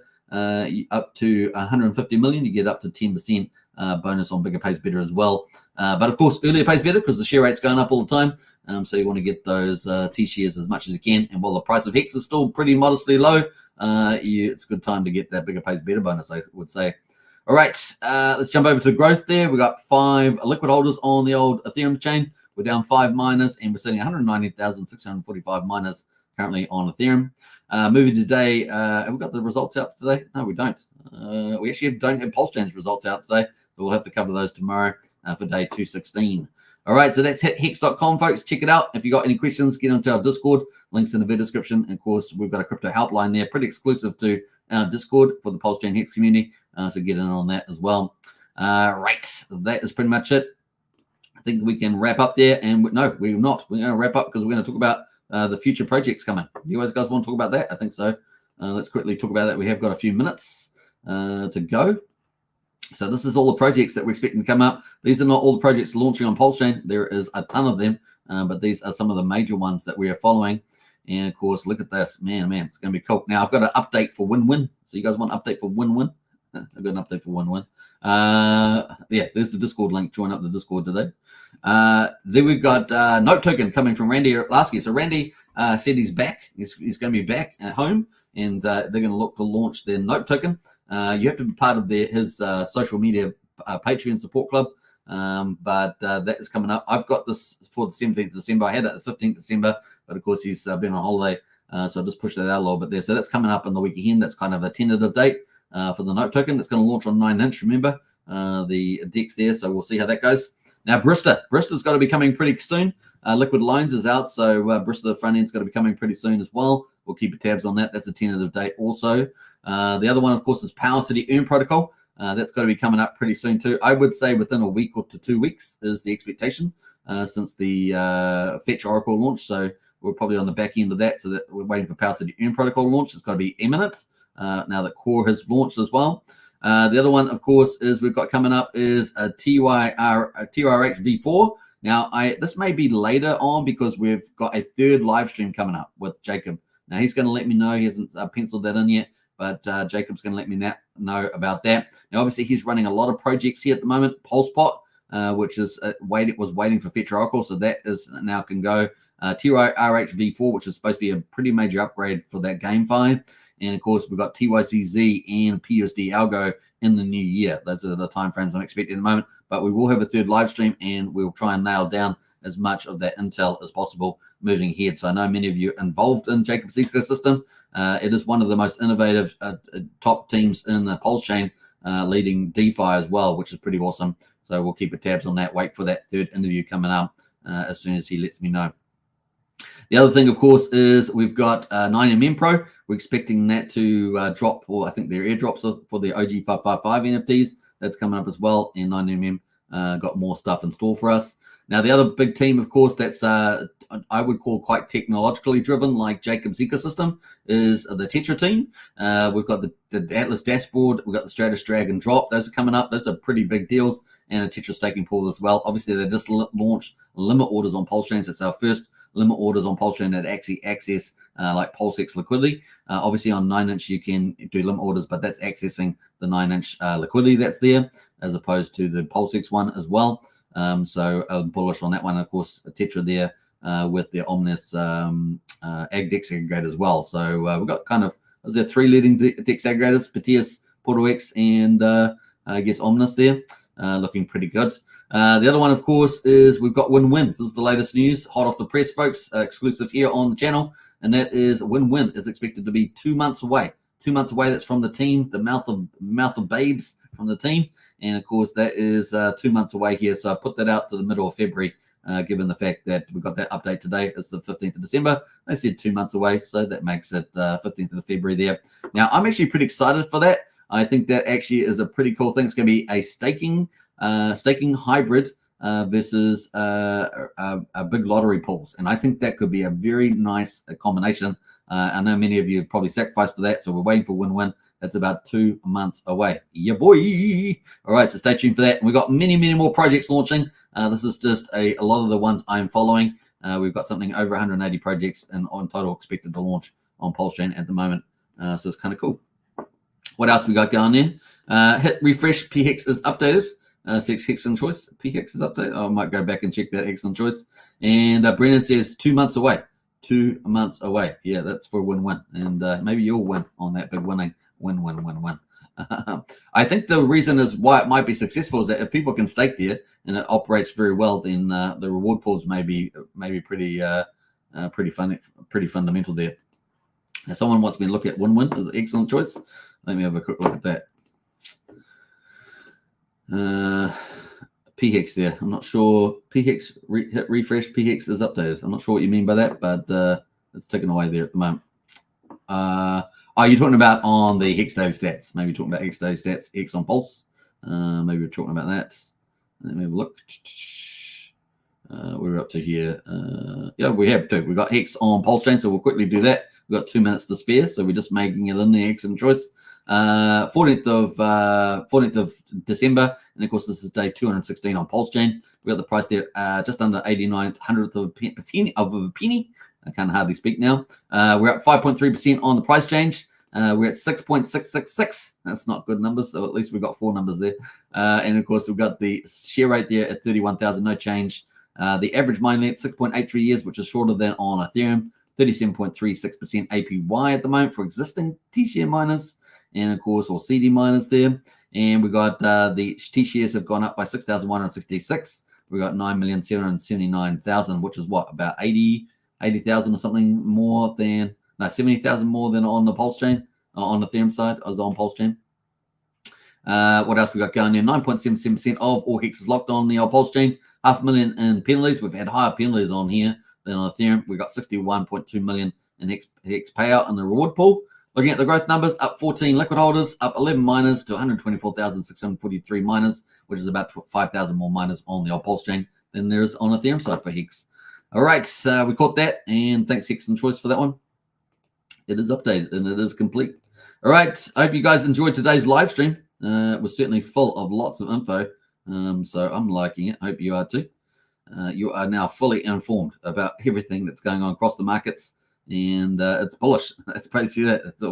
Up to 150 million, you get up to 10% bonus on bigger pays better as well. But of course, earlier pays better because the share rate's going up all the time. So you want to get those T-shares as much as you can. And while the price of Hex is still pretty modestly low, it's a good time to get that bigger pays better bonus, I would say. All right, let's jump over to growth there. We got 5 liquid holders on the old Ethereum chain. We're down 5 miners, and we're sitting 190,645 miners currently on Ethereum. Moving today, have we got the results out for today? No, we don't. We actually don't have Pulsechain's results out today, so we'll have to cover those tomorrow for day 216. All right, so that's hex.com, folks. Check it out. If you got any questions, get onto our Discord. Links in the video description. And of course, we've got a crypto helpline there, pretty exclusive to our Discord for the Pulsechain Hex community. So get in on that as well. Right, that is pretty much it. I think we can wrap up there. And no, we're not. We're going to wrap up because we're going to talk about the future projects coming. You guys want to talk about that? I think so. Let's quickly talk about that. We have got a few minutes to go. So this is all the projects that we're expecting to come up. These are not all the projects launching on Pulsechain. There is a ton of them, but these are some of the major ones that we are following. And of course, look at this. Man, it's going to be cool. Now, I've got an update for Win-Win. So you guys want an update for Win-Win? I've got an update for Win-Win. Yeah, there's the Discord link. Join up the Discord today. Then we've got Note Token coming from Randy Lasky. So Randy said he's back. He's going to be back at home, and they're going to look to launch their Note Token. You have to be part of his social media Patreon support club, but that is coming up. I've got this for the 17th of December. I had it the 15th of December, but of course he's been on holiday, so I just pushed that out a little bit there. So that's coming up in the week ahead. That's kind of a tentative date for the Note Token. It's going to launch on 9-inch, remember, the DEX there, so we'll see how that goes. Now, Brista's got to be coming pretty soon. Liquid Loans is out, so Brista, the front end's got to be coming pretty soon as well. We'll keep tabs on that. That's a tentative date also. The other one, of course, is Power City Earn Protocol. That's got to be coming up pretty soon too. I would say within a week or to 2 weeks is the expectation since the Fetch Oracle launch. So we're probably on the back end of that. So that we're waiting for Power City Earn Protocol launch. It's got to be imminent now that Core has launched as well. The other one, of course, is we've got coming up is a TRX V4. Now, this may be later on because we've got a third live stream coming up with Jacob. Now, he's going to let me know. He hasn't penciled that in yet, but Jacob's going to let me know about that. Now, obviously, he's running a lot of projects here at the moment. Pulsepot, which is was waiting for Fetch Oracle, so that is now can go. TYRH V4, which is supposed to be a pretty major upgrade for that GameFi. And, of course, we've got TYCZ and PUSD Algo in the new year. Those are the timeframes I'm expecting at the moment. But we will have a third live stream, and we'll try and nail down as much of that intel as possible moving ahead. So I know many of you are involved in Jacob's ecosystem. It is one of the most innovative top teams in the Pulsechain, leading DeFi as well, which is pretty awesome. So we'll keep a tabs on that. Wait for that third interview coming up as soon as he lets me know. The other thing, of course, is we've got 9mm Pro. We're expecting that to drop, or I think their airdrops for the OG 555 NFTs. That's coming up as well. And 9mm got more stuff in store for us. Now, the other big team, of course, that's I would call quite technologically driven, like Jacob's ecosystem, is the Tetra team. We've got the Atlas dashboard. We've got the Stratus drag and drop. Those are coming up. Those are pretty big deals. And a Tetra staking pool as well. Obviously, they just launched limit orders on Pulsechain. So it's our first limit orders on Pulsechain that actually access like PulseX liquidity. Obviously, on 9-inch, you can do limit orders, but that's accessing the 9-inch liquidity that's there, as opposed to the PulseX one as well. So I'm bullish on that one. Of course, Tetra there with the Omnis AgDex aggregate as well. So we've got kind of, was there 3 leading DEX aggregators, Petius, PortalX, and I guess Omnis there, looking pretty good. The other one, of course, is we've got Win-Win. This is the latest news, hot off the press, folks, exclusive here on the channel. And that is Win-Win is expected to be 2 months away. 2 months away. That's from the team, the mouth of babes from the team. And, of course, that is 2 months away here. So I put that out to the middle of February, given the fact that we got that update today. It's the 15th of December. They said 2 months away. So that makes it 15th of February there. Now, I'm actually pretty excited for that. I think that actually is a pretty cool thing. It's going to be a staking hybrid versus a big lottery pools. And I think that could be a very nice combination. I know many of you have probably sacrificed for that. So we're waiting for Win-Win. That's about 2 months away. Yeah, boy. All right, so stay tuned for that. And we've got many, many more projects launching. This is just a lot of the ones I'm following. We've got something over 180 projects and on total expected to launch on Pulsechain at the moment. So it's kind of cool. What else we got going there? Hit refresh. PHEX is updated. 6 excellent choice. PHEX is updated. I might go back and check that excellent choice. And Brennan says 2 months away. 2 months away. Yeah, that's for Win-Win. And maybe you'll win on that big winning. Win. I think the reason is why it might be successful is that if people can stake there and it operates very well, then the reward pools may be pretty fundamental there. Now, someone wants me to look at Win-Win as an excellent choice. Let me have a quick look at that. PHEX there. I'm not sure. PHEX hit refresh. PHEX is updated. I'm not sure what you mean by that, but it's taken away there at the moment. Are you talking about on the Hex Daily Stats? Maybe talking about Hex Daily Stats, X on Pulse. Maybe we're talking about that. Let me have a look. We're up to here. Yeah, we have two. We've got Hex on Pulsechain, so we'll quickly do that. We've got 2 minutes to spare, so we're just making it in the excellent choice. 14th of December, and of course this is day 216 on Pulsechain. We got the price there just under 89 hundredth of a penny. I can hardly speak now. We're at 5.3% on the price change. We're at 6.666. That's not good numbers, so at least we've got 4 numbers there. And of course we've got the share rate there at 31,000, no change. The average mining length 6.83 years, which is shorter than on Ethereum. 37.36% APY at the moment for existing T-share miners. And of course, or CD miners there. And we got the T-shares have gone up by 6,166. We got 9,779,000, which is what, about 80,000 or something more than, no, 70,000 more than on the Pulsechain, on the Ethereum side, as on Pulsechain. What else we got going there? 9.77% of all hexes locked on the old Pulsechain. 500,000 in penalties. We've had higher penalties on here than on Ethereum. We got 61.2 million in hex payout in the reward pool. Looking at the growth numbers, up 14 liquid holders, up 11 miners to 124,643 miners, which is about 5,000 more miners on the old Pulsechain than there is on Ethereum side for Hex. All right, we caught that, and thanks Hex and Choice for that one. It is updated and it is complete. All right, I hope you guys enjoyed today's live stream. It was certainly full of lots of info, so I'm liking it. I hope you are too. you are now fully informed about everything that's going on across the markets, and it's bullish. That's basically it. It's your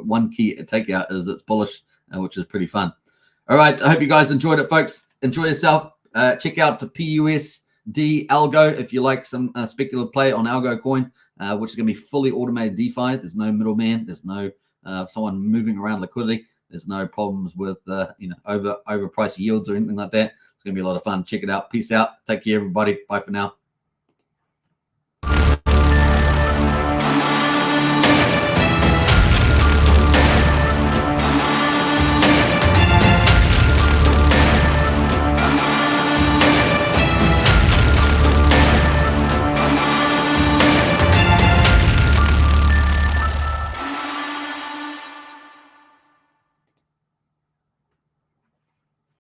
one key takeout is it's bullish, which is pretty fun. All right, I hope you guys enjoyed it, folks. Enjoy yourself. Check out the PUSD Algo if you like some speculative play on Algo coin, which is going to be fully automated DeFi. There's no middleman. There's no someone moving around liquidity. There's no problems with overpriced yields or anything like that. It's going to be a lot of fun. Check it out. Peace out. Take care, everybody. Bye for now.